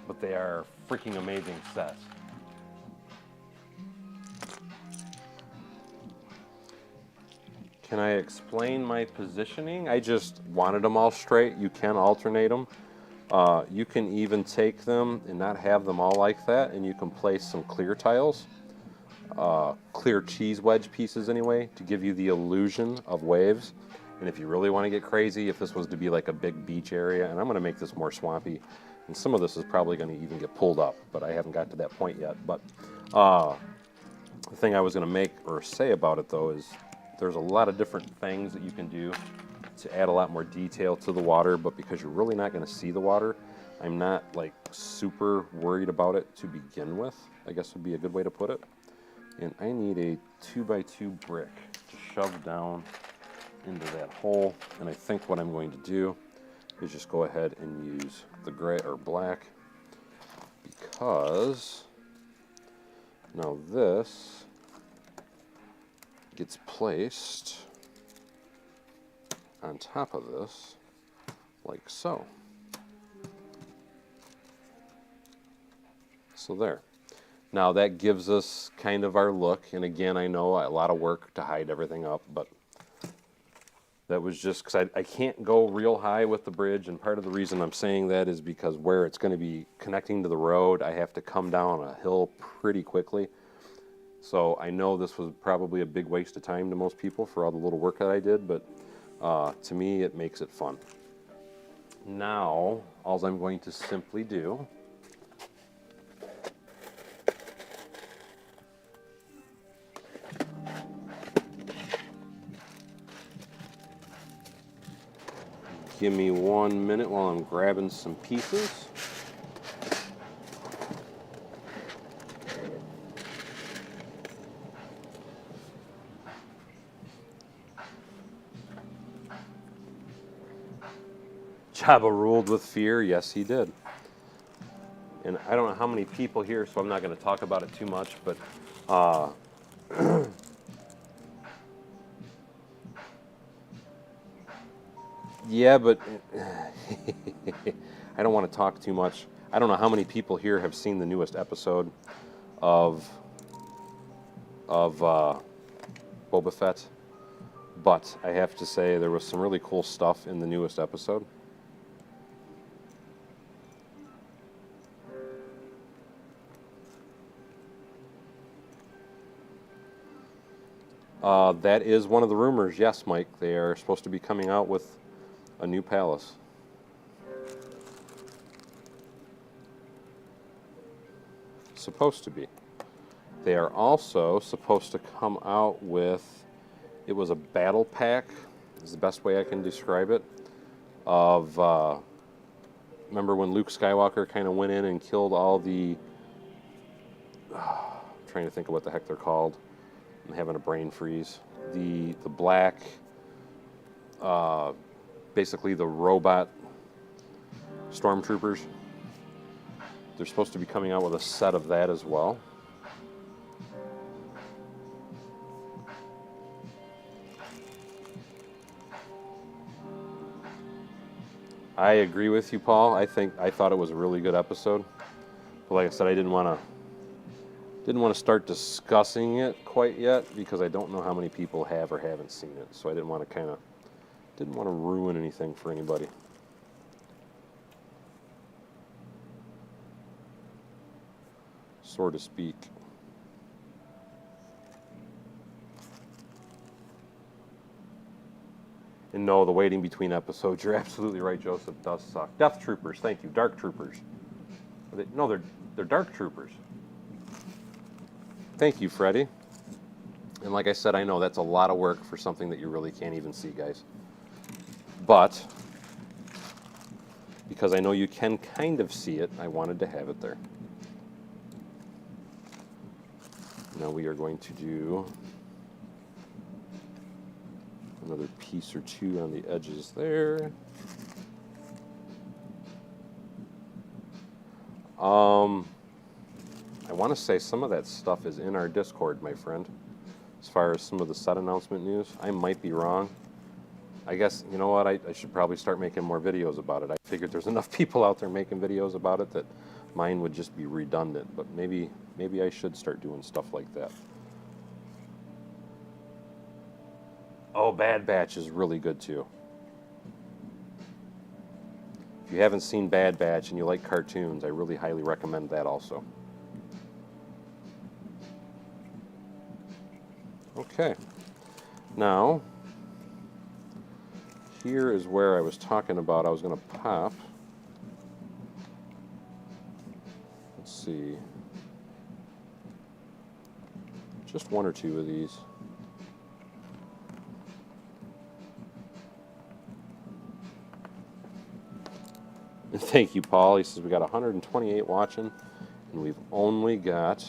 But they are freaking amazing sets. Can I explain my positioning? I just wanted them all straight. You can alternate them. You can even take them and not have them all like that, and you can place some clear tiles, clear cheese wedge pieces anyway, to give you the illusion of waves. And if you really want to get crazy, if this was to be like a big beach area, and I'm going to make this more swampy, and some of this is probably going to even get pulled up, but I haven't got to that point yet. But the thing I was going to make or say about it, though, is there's a lot of different things that you can do to add a lot more detail to the water, but because you're really not going to see the water, I'm not like super worried about it to begin with, I guess would be a good way to put it. And I need a 2x2 brick to shove down into that hole, and I think what I'm going to do is just go ahead and use the gray or black, because now this gets placed on top of this like so. So there. Now that gives us kind of our look, and again, I know a lot of work to hide everything up, but that was just because I can't go real high with the bridge, and part of the reason I'm saying that is because where it's going to be connecting to the road, I have to come down a hill pretty quickly. So I know this was probably a big waste of time to most people for all the little work that I did, but to me it makes it fun. Now, all I'm going to simply do give me 1 minute while I'm grabbing some pieces. Jabba ruled with fear. Yes, he did. And I don't know how many people here, so I'm not going to talk about it too much, but yeah, but I don't want to talk too much. I don't know how many people here have seen the newest episode of Boba Fett, but I have to say there was some really cool stuff in the newest episode. That is one of the rumors. Yes, Mike, they are supposed to be coming out with a new palace. Supposed to be. They are also supposed to come out with, it was a battle pack, is the best way I can describe it, of, remember when Luke Skywalker kind of went in and killed all the, I'm trying to think of what the heck they're called. I'm having a brain freeze. The black, basically the robot stormtroopers. They're supposed to be coming out with a set of that as well. I agree with you, Paul. I thought it was a really good episode. But like I said, I didn't want to start discussing it quite yet because I don't know how many people have or haven't seen it. So I didn't want to ruin anything for anybody. So to speak. And no, the waiting between episodes, you're absolutely right, Joseph, does suck. Death Troopers, thank you. Dark Troopers. They're Dark Troopers. Thank you, Freddie. And like I said, I know that's a lot of work for something that you really can't even see, guys. But, because I know you can kind of see it, I wanted to have it there. Now we are going to do another piece or two on the edges there. I want to say some of that stuff is in our Discord, my friend, as far as some of the set announcement news. I might be wrong. I guess, you know what, I should probably start making more videos about it. I figured there's enough people out there making videos about it that mine would just be redundant, but maybe I should start doing stuff like that. Oh, Bad Batch is really good too. If you haven't seen Bad Batch and you like cartoons, I really highly recommend that also. Okay, now here is where I was talking about I was going to pop. Let's see, just one or two of these. And thank you, Paul. He says we got 128 watching, and we've only got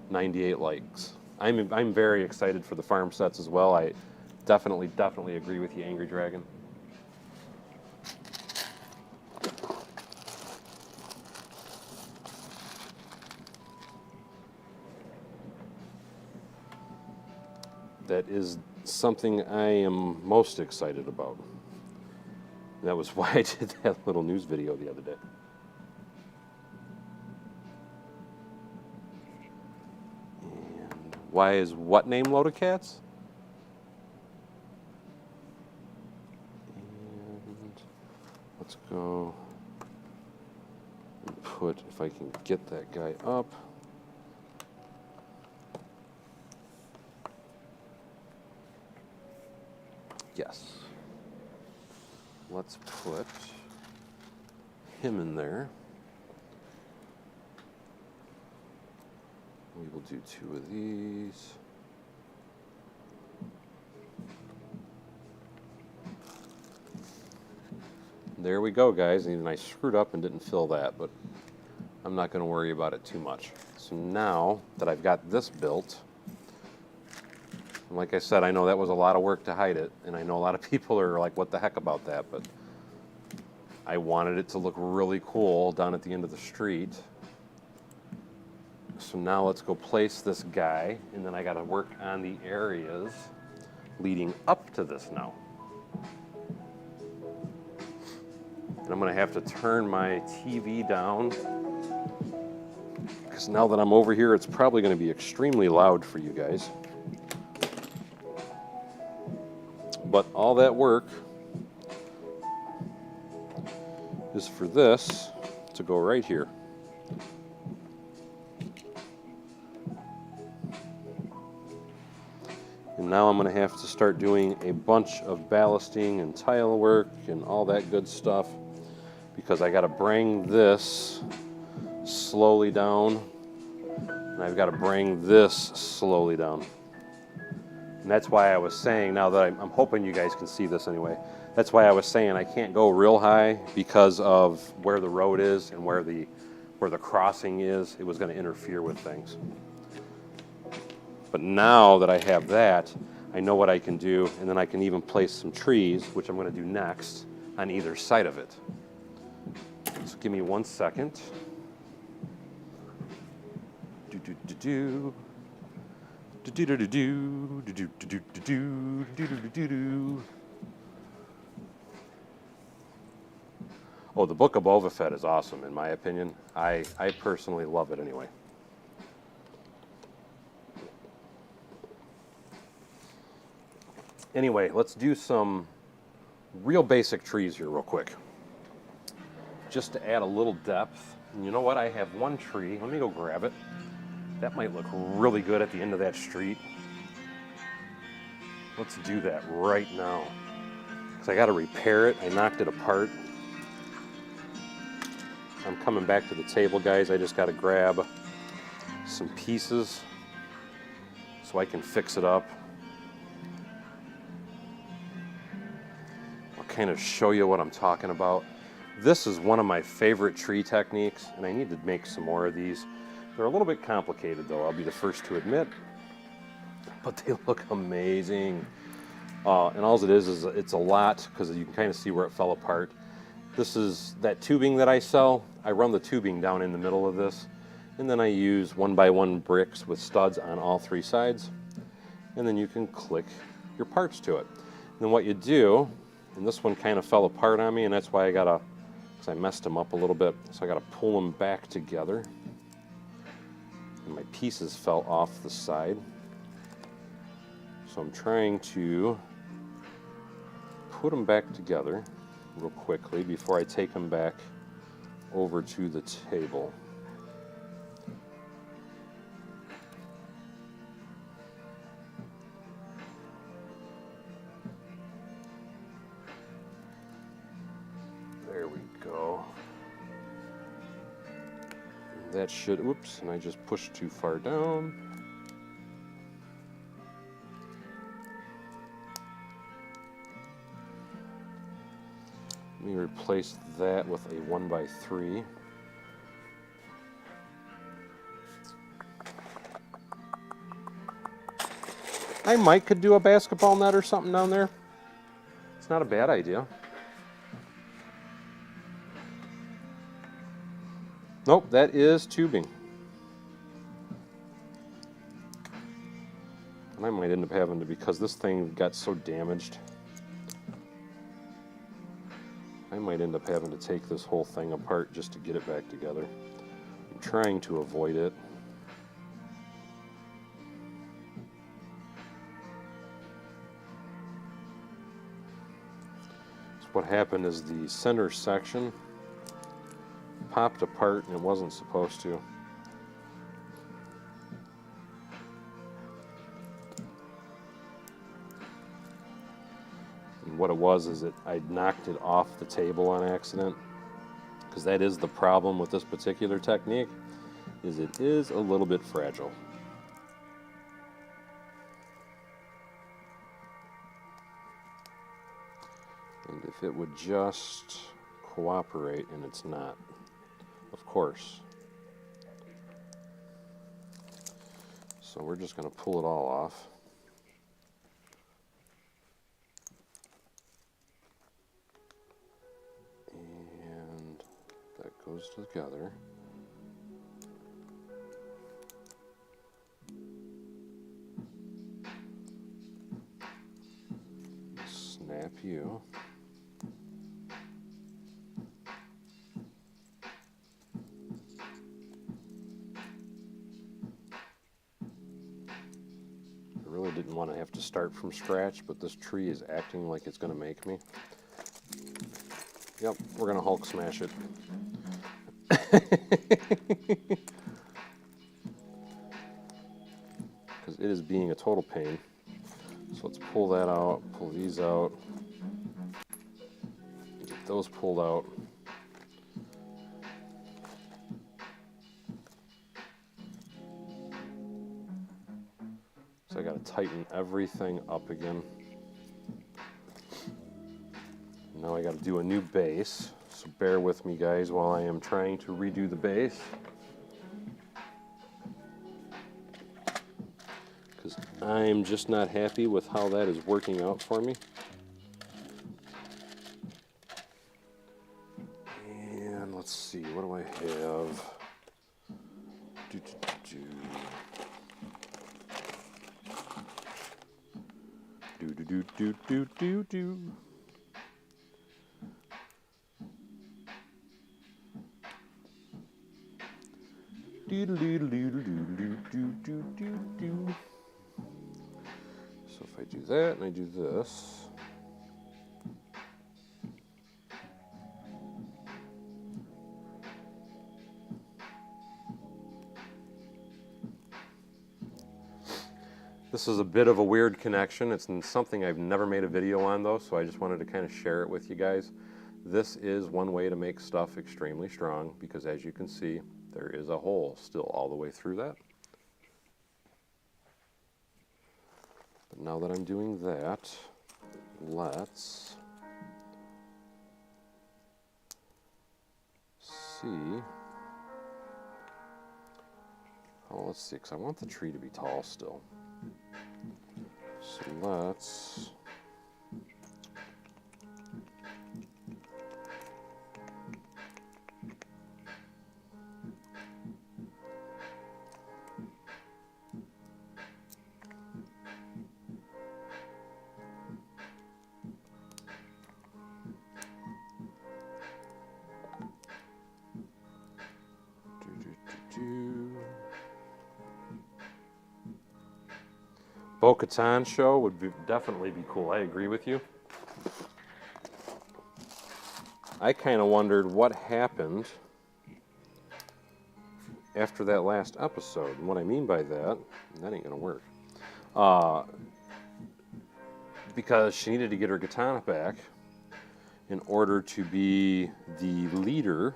98 likes. I'm very excited for the farm sets as well. I definitely agree with you, Angry Dragon. That is something I am most excited about. That was why I did that little news video the other day. And why is what name Loaded Cats? And let's go and put, if I can get that guy up. Yes. Let's put him in there. We will do two of these. There we go, guys. And I screwed up and didn't fill that, but I'm not going to worry about it too much. So now that I've got this built, and like I said, I know that was a lot of work to hide it, and I know a lot of people are like, what the heck about that, but I wanted it to look really cool down at the end of the street. So now let's go place this guy, and then I got to work on the areas leading up to this now. And I'm going to have to turn my TV down, because now that I'm over here, it's probably going to be extremely loud for you guys. But all that work is for this to go right here. And now I'm going to have to start doing a bunch of ballasting and tile work and all that good stuff, because I got to bring this slowly down, and I've got to bring this slowly down. And that's why I was saying, now that I'm hoping you guys can see this anyway, that's why I was saying I can't go real high because of where the road is and where the crossing is. It was going to interfere with things. But now that I have that, I know what I can do, and then I can even place some trees, which I'm going to do next, on either side of it. So give me 1 second. Oh, the Book of Boba Fett is awesome, in my opinion. I personally love it anyway. Anyway, let's do some real basic trees here real quick, just to add a little depth. And you know what? I have one tree. Let me go grab it. That might look really good at the end of that street. Let's do that right now, because I got to repair it. I knocked it apart. I'm coming back to the table, guys. I just got to grab some pieces so I can fix it up. I'll kind of show you what I'm talking about. This is one of my favorite tree techniques, and I need to make some more of these. They're a little bit complicated, though, I'll be the first to admit, but they look amazing. And all it is it's a lot, because you can kind of see where it fell apart. This is that tubing that I sell. I run the tubing down in the middle of this, and then I use 1x1 bricks with studs on all three sides, and then you can click your parts to it. And then what you do, and this one kind of fell apart on me, and that's why because I messed them up a little bit, so I got to pull them back together. And my pieces fell off the side. So I'm trying to put them back together. real quickly before I take them back over to the table. There we go. That should, oops, and I just pushed too far down. Let me replace that with a 1x3. I might could do a basketball net or something down there. It's not a bad idea. Nope, that is tubing. And I might end up having to, because this thing got so damaged, I might end up having to take this whole thing apart just to get it back together. I'm trying to avoid it. So what happened is the center section popped apart and it wasn't supposed to. And what it was is that I knocked it off the table on accident, because that is the problem with this particular technique, is it is a little bit fragile. And if it would just cooperate, and it's not, of course. So we're just going to pull it all off. And that goes together. Snap you. Didn't want to have to start from scratch, but this tree is acting like it's going to make me. Yep, we're going to Hulk smash it. Because it is being a total pain. So let's pull that out, pull these out, get those pulled out. So I got to tighten everything up again. Now I got to do a new base. So bear with me, guys, while I am trying to redo the base. Because I'm just not happy with how that is working out for me. And let's see, what do I have? Do. So if I do that and I do this, this is a bit of a weird connection. It's something I've never made a video on though, so I just wanted to kind of share it with you guys. This is one way to make stuff extremely strong, because as you can see, there is a hole still all the way through that. But now that I'm doing that, let's see. Oh, let's see, because I want the tree to be tall still. So let's Bo-Katan show would definitely be cool. I agree with you. I kind of wondered what happened after that last episode. And what I mean by that ain't gonna work. Because she needed to get her katana back in order to be the leader.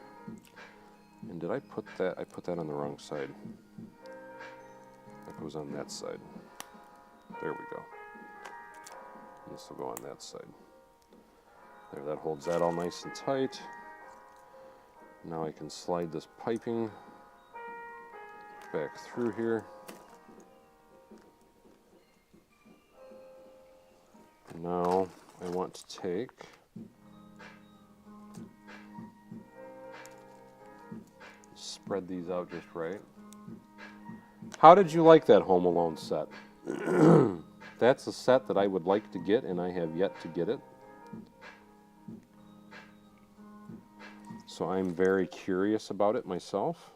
And did I put that? I put that on the wrong side. That goes on that side. There we go. This will go on that side. There, that holds that all nice and tight. Now I can slide this piping back through here. Now I want to take spread these out just right. How did you like that Home Alone set? That's a set that I would like to get, and I have yet to get it. So I'm very curious about it myself.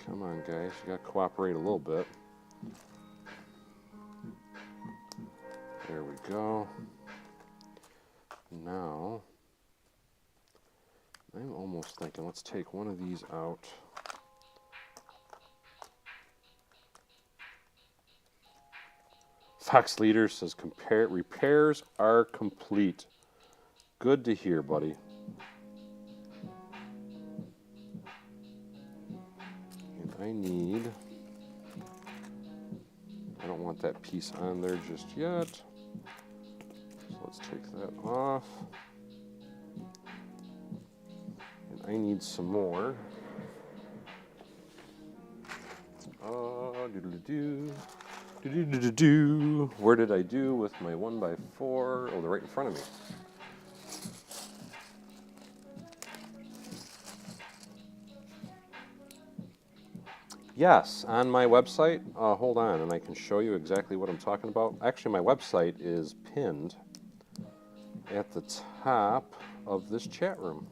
Come on, guys, you gotta cooperate a little bit. There we go. Now, I'm almost thinking, let's take one of these out. Fox Leader says, repairs are complete. Good to hear, buddy. And I don't want that piece on there just yet. So let's take that off. And I need some more. Where did I do with my 1x4? Oh, they're right in front of me. Yes, on my website. Hold on, and I can show you exactly what I'm talking about. Actually, my website is pinned at the top of this chat room.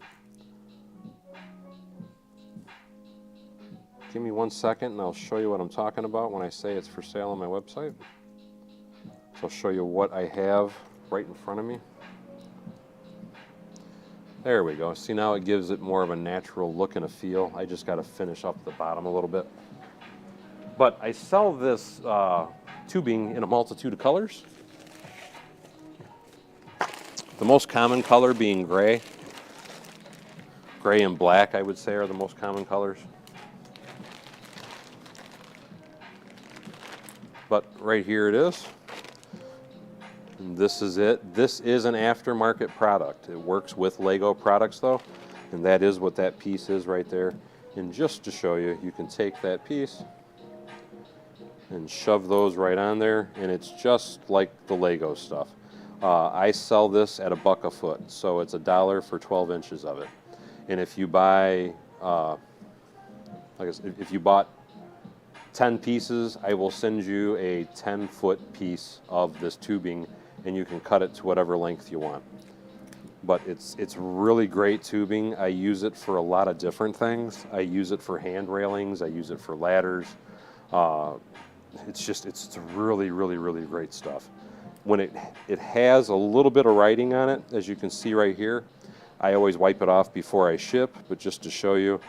Give me 1 second and I'll show you what I'm talking about when I say it's for sale on my website. So I'll show you what I have right in front of me. There we go. See, now it gives it more of a natural look and a feel. I just got to finish up the bottom a little bit. But I sell this tubing in a multitude of colors. The most common color being gray. Gray and black, I would say, are the most common colors. But right here it is. And this is it. This is an aftermarket product. It works with Lego products though, and that is what that piece is right there. And just to show you, you can take that piece and shove those right on there, and it's just like the Lego stuff. I sell this at $1 a foot, so it's $1 for 12 inches of it. And if you buy, if you bought 10 pieces, I will send you a 10-foot piece of this tubing, and you can cut it to whatever length you want. But it's really great tubing. I use it for a lot of different things. I use it for hand railings. I use it for ladders. It's really, really, really great stuff. When it has a little bit of writing on it, as you can see right here, I always wipe it off before I ship, but just to show you,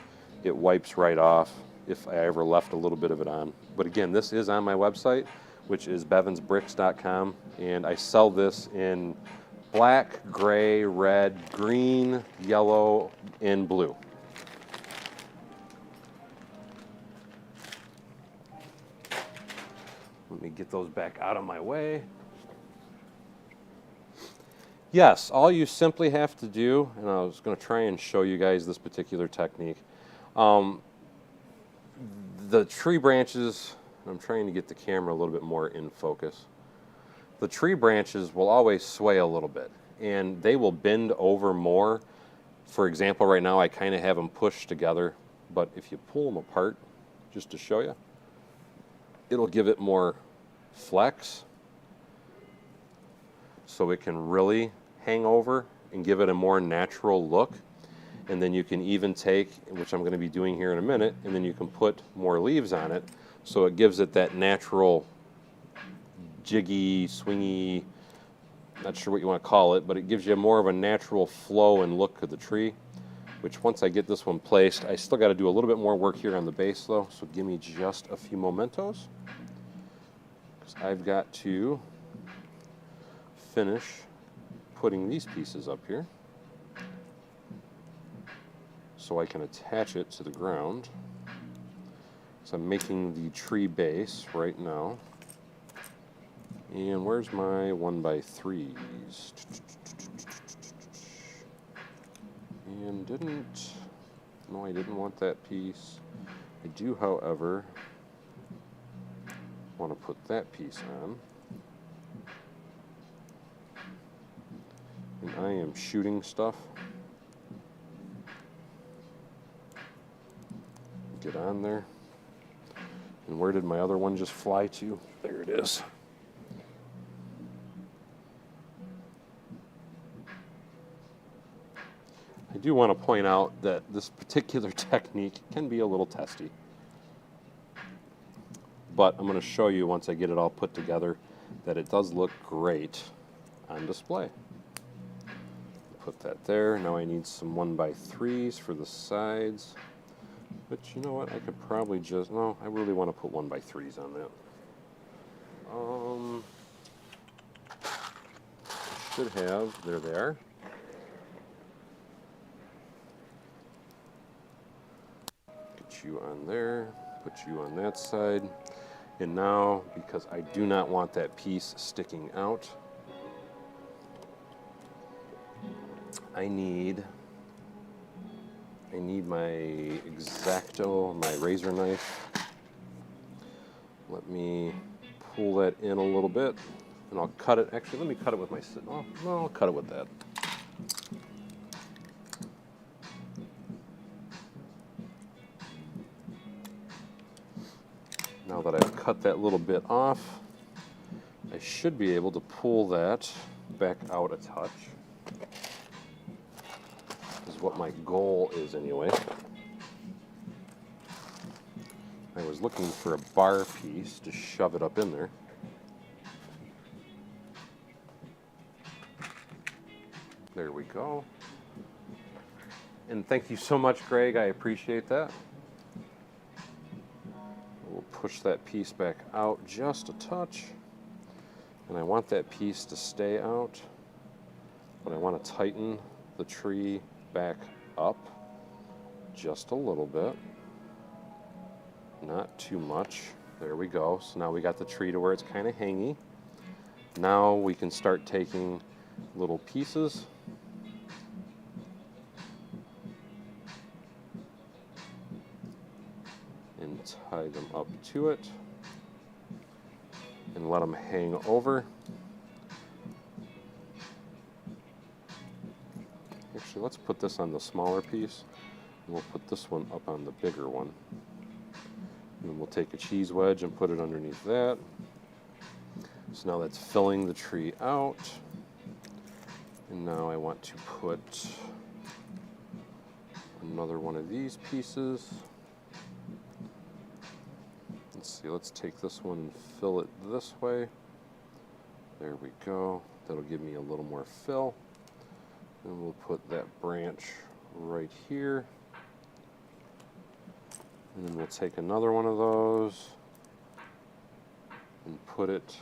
it wipes right off if I ever left a little bit of it on. But again, this is on my website, which is bevansbricks.com, and I sell this in black, gray, red, green, yellow, and blue. Let me get those back out of my way. Yes, all you simply have to do, and I was going to try and show you guys this particular technique. The tree branches, I'm trying to get the camera a little bit more in focus. The tree branches will always sway a little bit, and they will bend over more. For example, right now I kind of have them pushed together, but if you pull them apart, just to show you, it'll give it more flex, so it can really hang over and give it a more natural look. And then you can even take, which I'm going to be doing here in a minute, and then you can put more leaves on it, so it gives it that natural jiggy, swingy, not sure what you want to call it, but it gives you more of a natural flow and look of the tree, which once I get this one placed, I still got to do a little bit more work here on the base though, so give me just a few mementos, because I've got to finish putting these pieces up here so I can attach it to the ground. So I'm making the tree base right now. And where's my 1x3s? And no, I didn't want that piece. I do, however, want to put that piece on. And I am shooting stuff. Get on there. And where did my other one just fly to? There it is. I do want to point out that this particular technique can be a little testy. But I'm going to show you once I get it all put together that it does look great on display. Put that there. Now I need some 1x3s for the sides. But you know what? I could probably just... No, I really want to put 1x3s on that. Should have... There they are. Get you on there. Put you on that side. And now, because I do not want that piece sticking out, I need my X-Acto, my razor knife. Let me pull that in a little bit, and I'll cut it. Actually, let me cut it with my... Oh, no, I'll cut it with that. Now that I've cut that little bit off, I should be able to pull that back out a touch. Is what my goal is anyway. I was looking for a bar piece to shove it up in there. There we go. And thank you so much, Greg. I appreciate that. We'll push that piece back out just a touch. And I want that piece to stay out, but I want to tighten the tree back up just a little bit. Not too much. There we go. So now we got the tree to where it's kind of hangy. Now we can start taking little pieces and tie them up to it and let them hang over. Actually, let's put this on the smaller piece, and we'll put this one up on the bigger one. And then we'll take a cheese wedge and put it underneath that. So now that's filling the tree out. And now I want to put another one of these pieces. Let's see, let's take this one and fill it this way. There we go. That'll give me a little more fill. And we'll put that branch right here. And then we'll take another one of those and put it,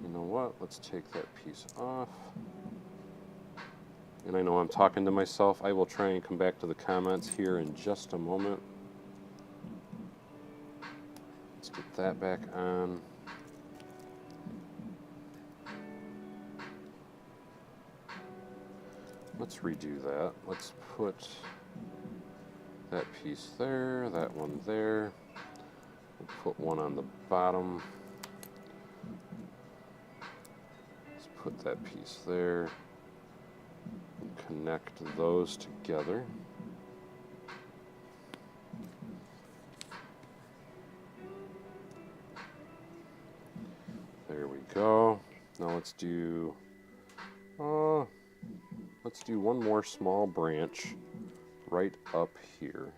you know what, let's take that piece off. And I know I'm talking to myself. I will try and come back to the comments here in just a moment. Let's get that back on. Let's redo that. Let's put that piece there, that one there. We'll put one on the bottom. Let's put that piece there and connect those together. There we go. Now let's do let's do one more small branch right up here.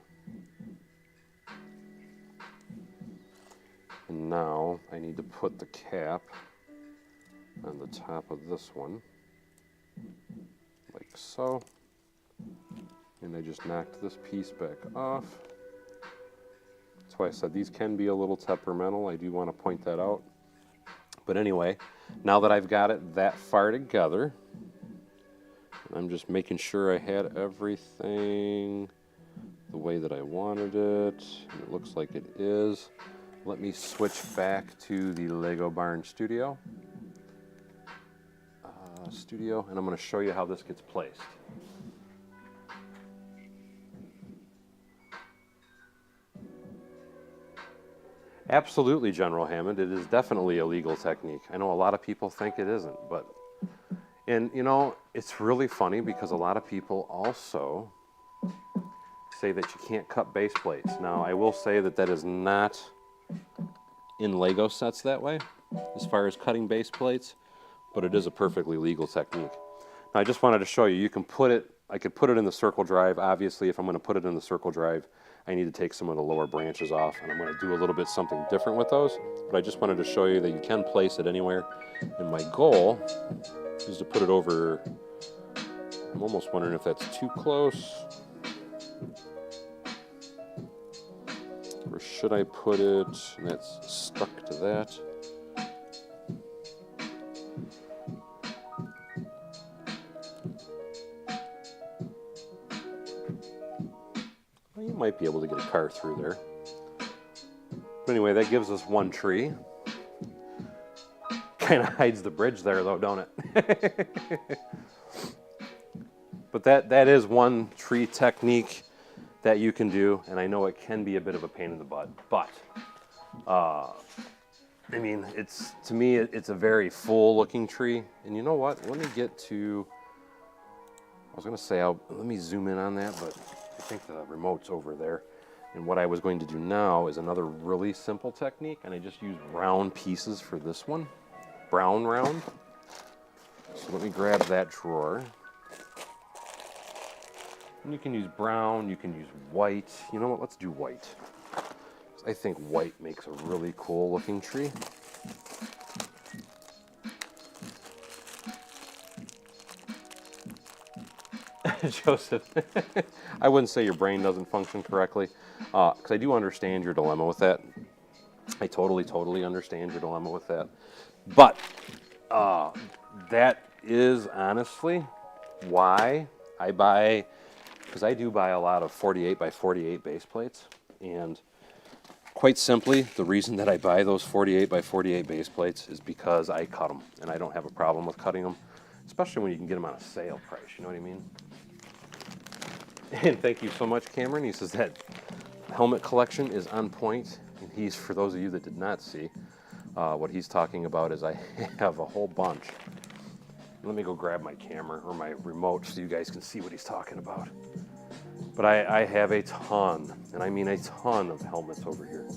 And now I need to put the cap on the top of this one, like so. And I just knocked this piece back off. That's why I said these can be a little temperamental. I do want to point that out. But anyway, now that I've got it that far together, I'm just making sure I had everything the way that I wanted it. And it looks like it is. Let me switch back to the Lego Barn Studio. And I'm going to show you how this gets placed. Absolutely, General Hammond. It is definitely a legal technique. I know a lot of people think it isn't, but, and you know, it's really funny because a lot of people also say that you can't cut base plates. Now, I will say that that is not in Lego sets that way, as far as cutting base plates, but it is a perfectly legal technique. Now, I just wanted to show you, you can put it, I could put it in the circle drive. Obviously, if I'm going to put it in the circle drive, I need to take some of the lower branches off, and I'm going to do a little bit something different with those, but I just wanted to show you that you can place it anywhere, and my goal is to put it over, I'm almost wondering if that's too close, or should I put it, and that's stuck to that. Well, you might be able to get a car through there. But anyway, that gives us one tree. Kind of hides the bridge there though, don't it? But that is one tree technique that you can do, and I know it can be a bit of a pain in the butt, but I mean, to me it's a very full looking tree. And you know what, let me get to, I was going to say, let me zoom in on that, but I think the remote's over there. And what I was going to do now is another really simple technique, and I just use round pieces for this one. Brown round. So let me grab that drawer. And you can use brown, you can use white. You know what, let's do white. I think white makes a really cool looking tree. Joseph, I wouldn't say your brain doesn't function correctly, because I do understand your dilemma with that. I totally understand your dilemma with that. But that is honestly why I buy, because I do buy a lot of 48 by 48 base plates, and quite simply, the reason that I buy those 48 by 48 base plates is because I cut them, and I don't have a problem with cutting them, especially when you can get them on a sale price, you know what I mean? And thank you so much, Cameron. He says that helmet collection is on point, and he's, for those of you that did not see, what he's talking about is I have a whole bunch. Let me go grab my camera or my remote so you guys can see what he's talking about. But I have a ton, and I mean a ton of helmets over here.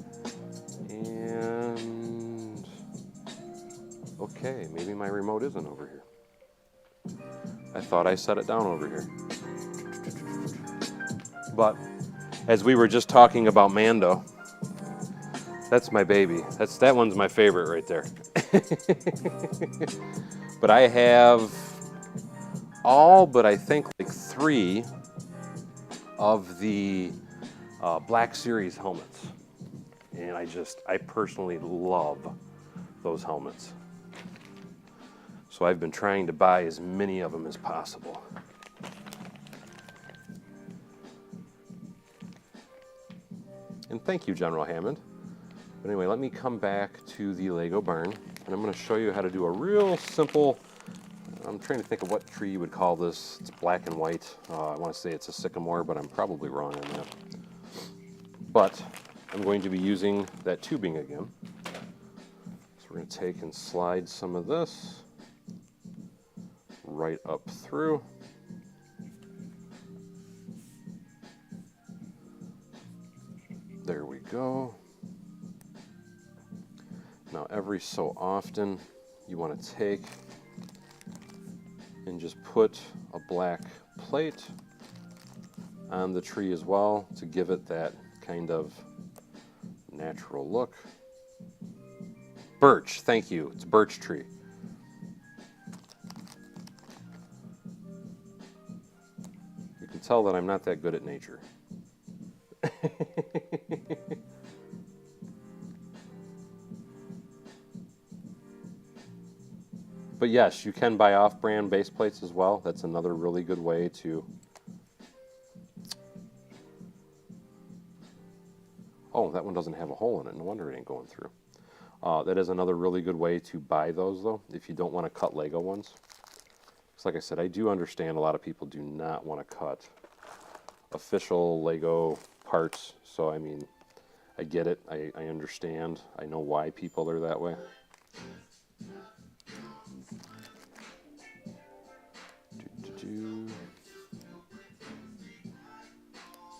And okay, maybe my remote isn't over here. I thought I set it down over here. But as we were just talking about Mando, that's my baby. That one's my favorite right there. But I have all but I think like 3 of the Black Series helmets. And I personally love those helmets. So I've been trying to buy as many of them as possible. And thank you, General Hammond. But anyway, let me come back to the Lego barn, and I'm going to show you how to do a real simple, I'm trying to think of what tree you would call this. It's black and white. I want to say it's a sycamore, but I'm probably wrong on that. But I'm going to be using that tubing again. So we're going to take and slide some of this right up through. There we go. Now every so often you want to take and just put a black plate on the tree as well to give it that kind of natural look. Birch, thank you. It's birch tree. You can tell that I'm not that good at nature. But yes, you can buy off-brand base plates as well. That's another really good way to... Oh, that one doesn't have a hole in it. No wonder it ain't going through. That is another really good way to buy those, though, if you don't want to cut Lego ones. Because like I said, I do understand a lot of people do not want to cut official Lego parts. So, I mean, I get it. I understand. I know why people are that way.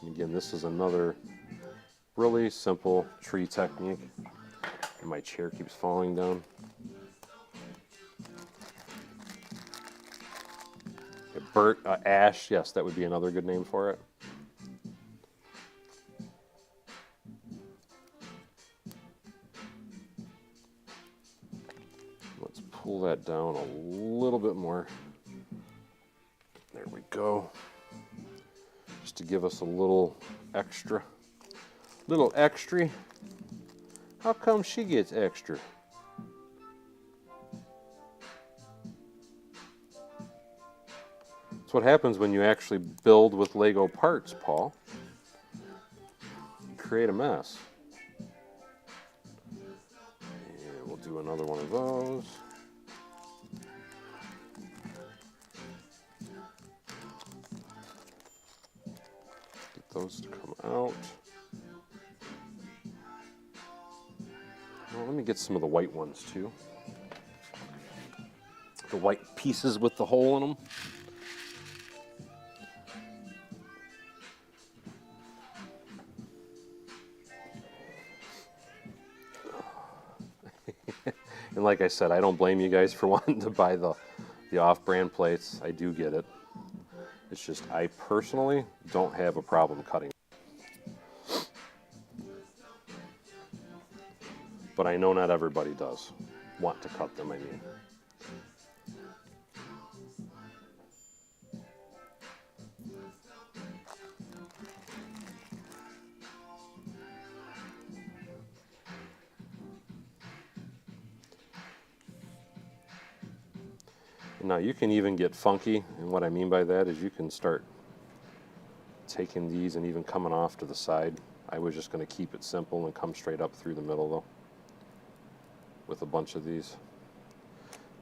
And again, this is another really simple tree technique. And my chair keeps falling down. Ash, yes, that would be another good name for it. Let's pull that down a little bit more. There we go. Just to give us a little extra. Little extra. How come she gets extra? That's what happens when you actually build with Lego parts, Paul. You create a mess. And we'll do another one of those. Get those to come out. Well, let me get some of the white ones too. The white pieces with the hole in them. And like I said, I don't blame you guys for wanting to buy the off-brand plates. I do get it. It's just I personally don't have a problem cutting. But I know not everybody does want to cut them, I mean. Now you can even get funky, and what I mean by that is you can start taking these and even coming off to the side. I was just going to keep it simple and come straight up through the middle though, with a bunch of these.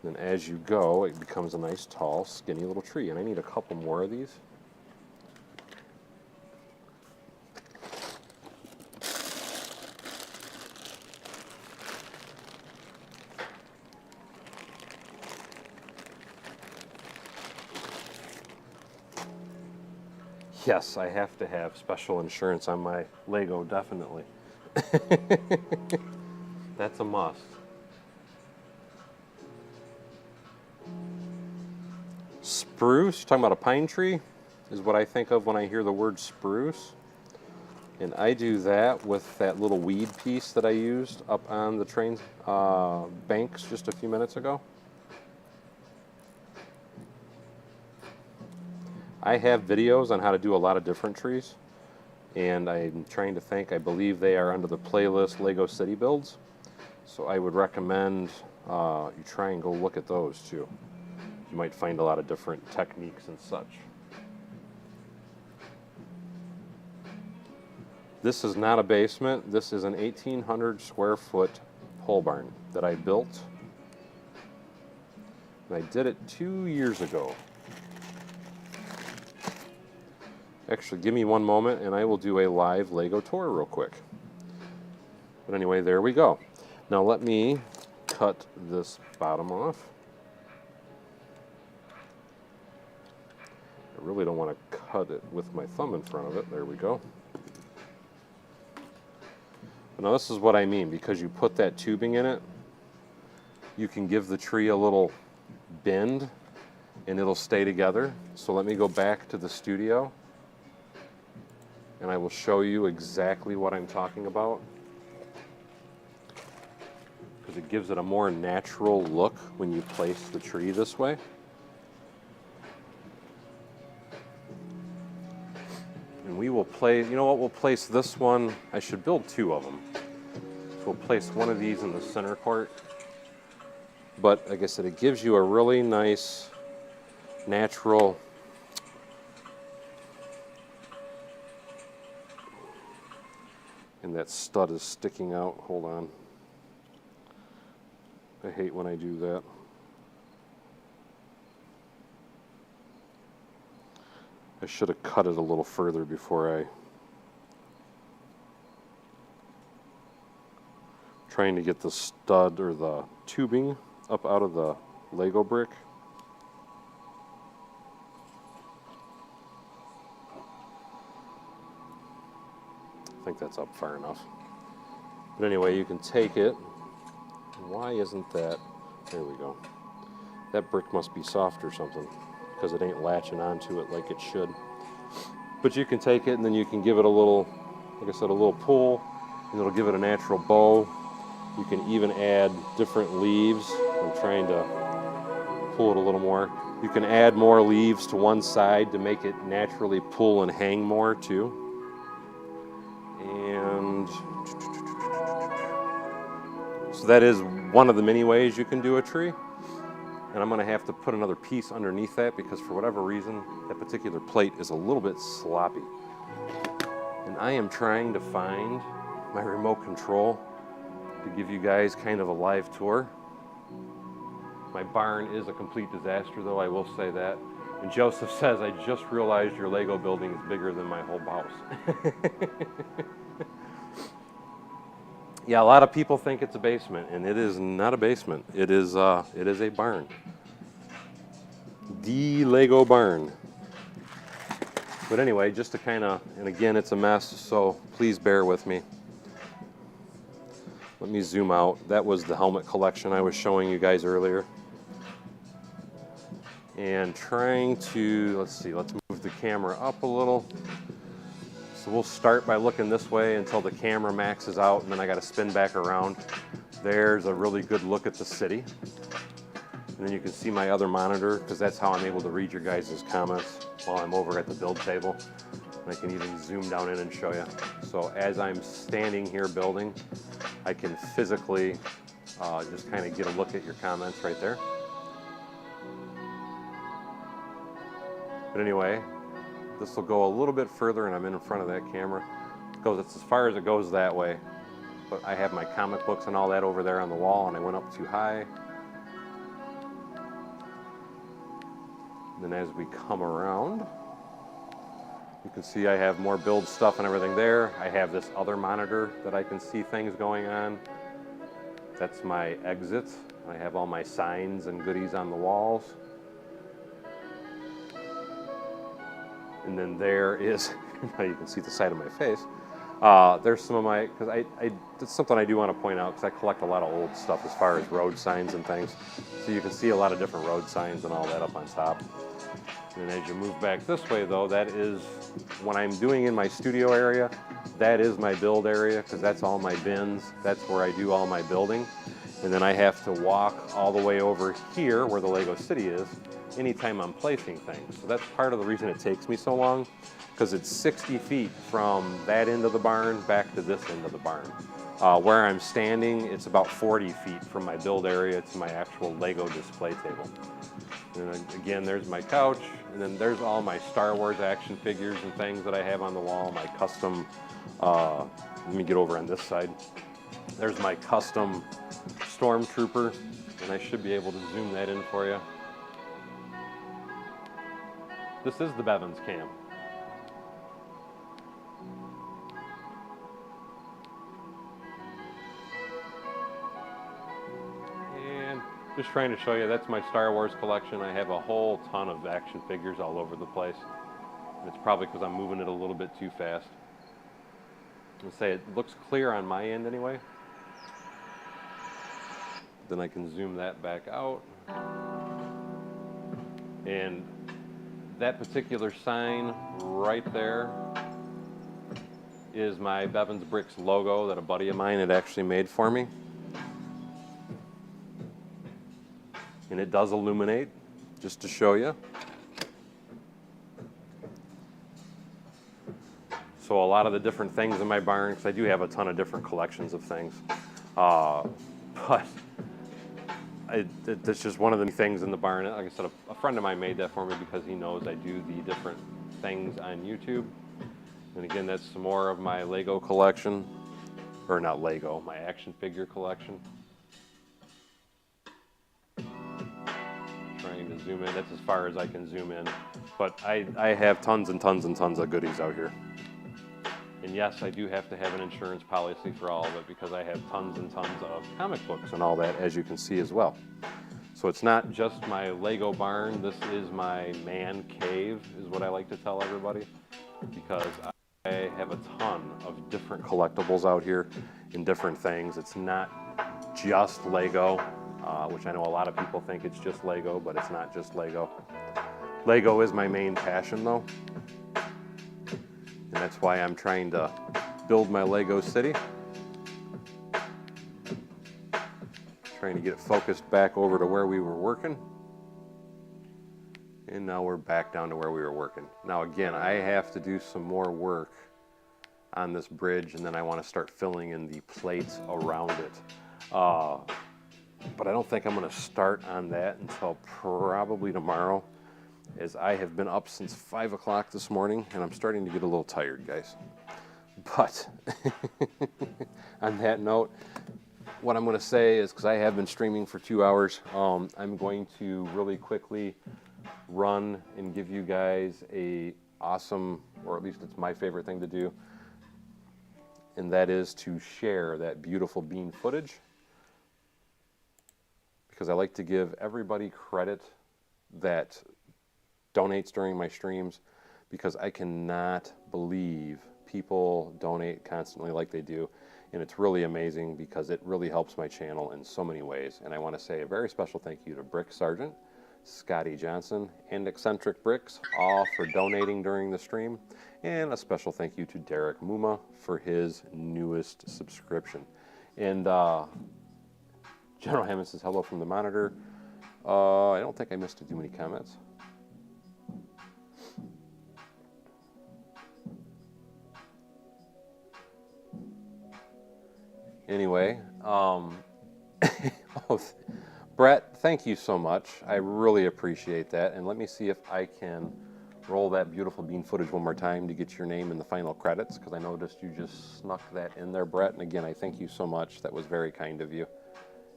Then as you go, it becomes a nice tall, skinny little tree, and I need a couple more of these. Yes, I have to have special insurance on my Lego, definitely. That's a must. Spruce, talking about a pine tree, is what I think of when I hear the word spruce. And I do that with that little weed piece that I used up on the train banks just a few minutes ago. I have videos on how to do a lot of different trees, and I'm trying to think, I believe they are under the playlist Lego City Builds, so I would recommend you try and go look at those too. You might find a lot of different techniques and such. This is not a basement, this is an 1,800 square foot pole barn that I built, and I did it 2 years ago. Actually, give me one moment and I will do a live Lego tour real quick. But anyway, there we go. Now let me cut this bottom off. I really don't want to cut it with my thumb in front of it. There we go. But now this is what I mean. Because you put that tubing in it, you can give the tree a little bend and it'll stay together. So let me go back to the studio and I will show you exactly what I'm talking about, because it gives it a more natural look when you place the tree this way. And we will place, you know what, we'll place this one, I should build two of them. So we'll place one of these in the center court. But like I said, it gives you a really nice, natural, and that stud is sticking out. Hold on. I hate when I do that. I should have cut it a little further before I... Trying to get the stud or the tubing up out of the Lego brick. I think that's up far enough. But anyway, you can take it. Why isn't that? There we go. That brick must be soft or something, because it ain't latching onto it like it should. But you can take it and then you can give it a little, like I said, a little pull, and it'll give it a natural bow. You can even add different leaves. I'm trying to pull it a little more. You can add more leaves to one side to make it naturally pull and hang more too. And so that is one of the many ways you can do a tree. And I'm going to have to put another piece underneath that because for whatever reason, that particular plate is a little bit sloppy. And I am trying to find my remote control to give you guys kind of a live tour. My barn is a complete disaster though, I will say that. And Joseph says, I just realized your Lego building is bigger than my whole house. Yeah, a lot of people think it's a basement, and it is not a basement. It is a barn. The Lego barn. But anyway, just to kind of, and again, it's a mess, so please bear with me. Let me zoom out. That was the helmet collection I was showing you guys earlier. And trying to, let's see, let's move the camera up a little. So we'll start by looking this way until the camera maxes out, and then I got to spin back around. There's a really good look at the city. And then you can see my other monitor, because that's how I'm able to read your guys' comments while I'm over at the build table. And I can even zoom down in and show you. So as I'm standing here building, I can physically just kind of get a look at your comments right there. But anyway, this will go a little bit further, and I'm in front of that camera. It's as far as it goes that way. But I have my comic books and all that over there on the wall, and I went up too high. And then as we come around, you can see I have more build stuff and everything there. I have this other monitor that I can see things going on. That's my exit. I have all my signs and goodies on the walls. And then there is, now you can see the side of my face. There's some of my, because it's something I do want to point out, because I collect a lot of old stuff as far as road signs and things. So you can see a lot of different road signs and all that up on top. And as you move back this way though, that is, when I'm doing in my studio area, that is my build area, because that's all my bins. That's where I do all my building. And then I have to walk all the way over here where the Lego City is anytime I'm placing things. So that's part of the reason it takes me so long, because it's 60 feet from that end of the barn back to this end of the barn. Where I'm standing, it's about 40 feet from my build area to my actual Lego display table. And then again, there's my couch, and then there's all my Star Wars action figures and things that I have on the wall, my custom, let me get over on this side. There's my custom Stormtrooper, and I should be able to zoom that in for you. This is the Bevins cam. And just trying to show you, that's my Star Wars collection. I have a whole ton of action figures all over the place. And it's probably because I'm moving it a little bit too fast. I'll say it looks clear on my end anyway. Then I can zoom that back out. And that particular sign right there is my Bevins Bricks logo that a buddy of mine had actually made for me. And it does illuminate, just to show you. So a lot of the different things in my barn, because I do have a ton of different collections of things, but it's just one of the things in the barn. Like I said, a friend of mine made that for me because he knows I do the different things on YouTube. And again, that's some more of my Lego collection, or not Lego, my action figure collection. Trying to zoom in, that's as far as I can zoom in. But I have tons and tons and tons of goodies out here. And yes, I do have to have an insurance policy for all of it because I have tons and tons of comic books and all that, as you can see as well. So it's not just my Lego barn, this is my man cave, is what I like to tell everybody, because I have a ton of different collectibles out here in different things. It's not just Lego, which I know a lot of people think it's just Lego, but it's not just Lego. Lego is my main passion though. And that's why I'm trying to build my Lego city. Trying to get it focused back over to where we were working. And now we're back down to where we were working. Now again, I have to do some more work on this bridge, and then I want to start filling in the plates around it. But I don't think I'm going to start on that until probably tomorrow, as I have been up since 5 o'clock this morning, and I'm starting to get a little tired, guys. But on that note, what I'm going to say is, because I have been streaming for 2 hours, I'm going to really quickly run and give you guys a awesome, or at least it's my favorite thing to do, and that is to share that beautiful bean footage, because I like to give everybody credit that donates during my streams, because I cannot believe people donate constantly like they do, and it's really amazing because it really helps my channel in so many ways. And I want to say a very special thank you to Brick Sargent, Scotty Johnson, and Eccentric Bricks, all for donating during the stream, and a special thank you to Derek Muma for his newest subscription. And General Hammond says hello from the monitor. I don't think I missed too many comments. Anyway, Brett, thank you so much. I really appreciate that. And let me see if I can roll that beautiful bean footage one more time to get your name in the final credits, because I noticed you just snuck that in there, Brett. And again, I thank you so much. That was very kind of you.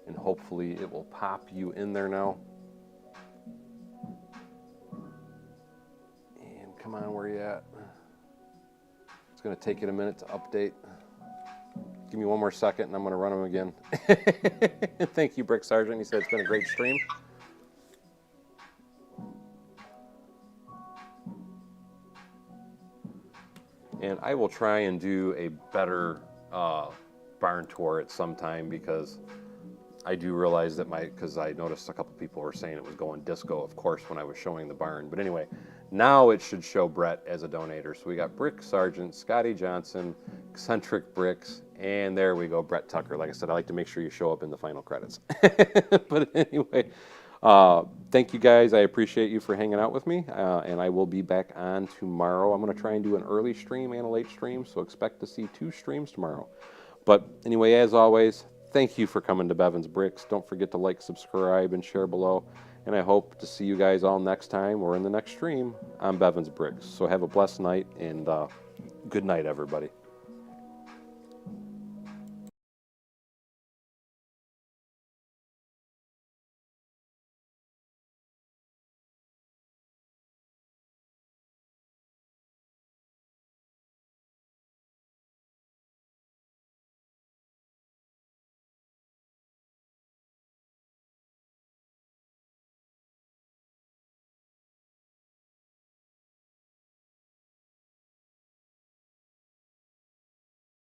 And hopefully it will pop you in there now. And come on, where you at? It's going to take it a minute to update. Give me one more second and I'm going to run them again. Thank you, Brick Sargent. He said it's been a great stream. And I will try and do a better barn tour at some time, because I do realize that because I noticed a couple people were saying it was going disco, of course, when I was showing the barn. But anyway, now it should show Brett as a donator. So we got Brick Sargent, Scotty Johnson, Eccentric Bricks, and there we go, Brett Tucker. Like I said, I like to make sure you show up in the final credits. But anyway, thank you guys. I appreciate you for hanging out with me, and I will be back on tomorrow. I'm going to try and do an early stream and a late stream, so expect to see 2 streams tomorrow. But anyway, as always, thank you for coming to Bevins Bricks. Don't forget to like, subscribe, and share below. And I hope to see you guys all next time or in the next stream on Bevins Bricks. So have a blessed night, and good night, everybody.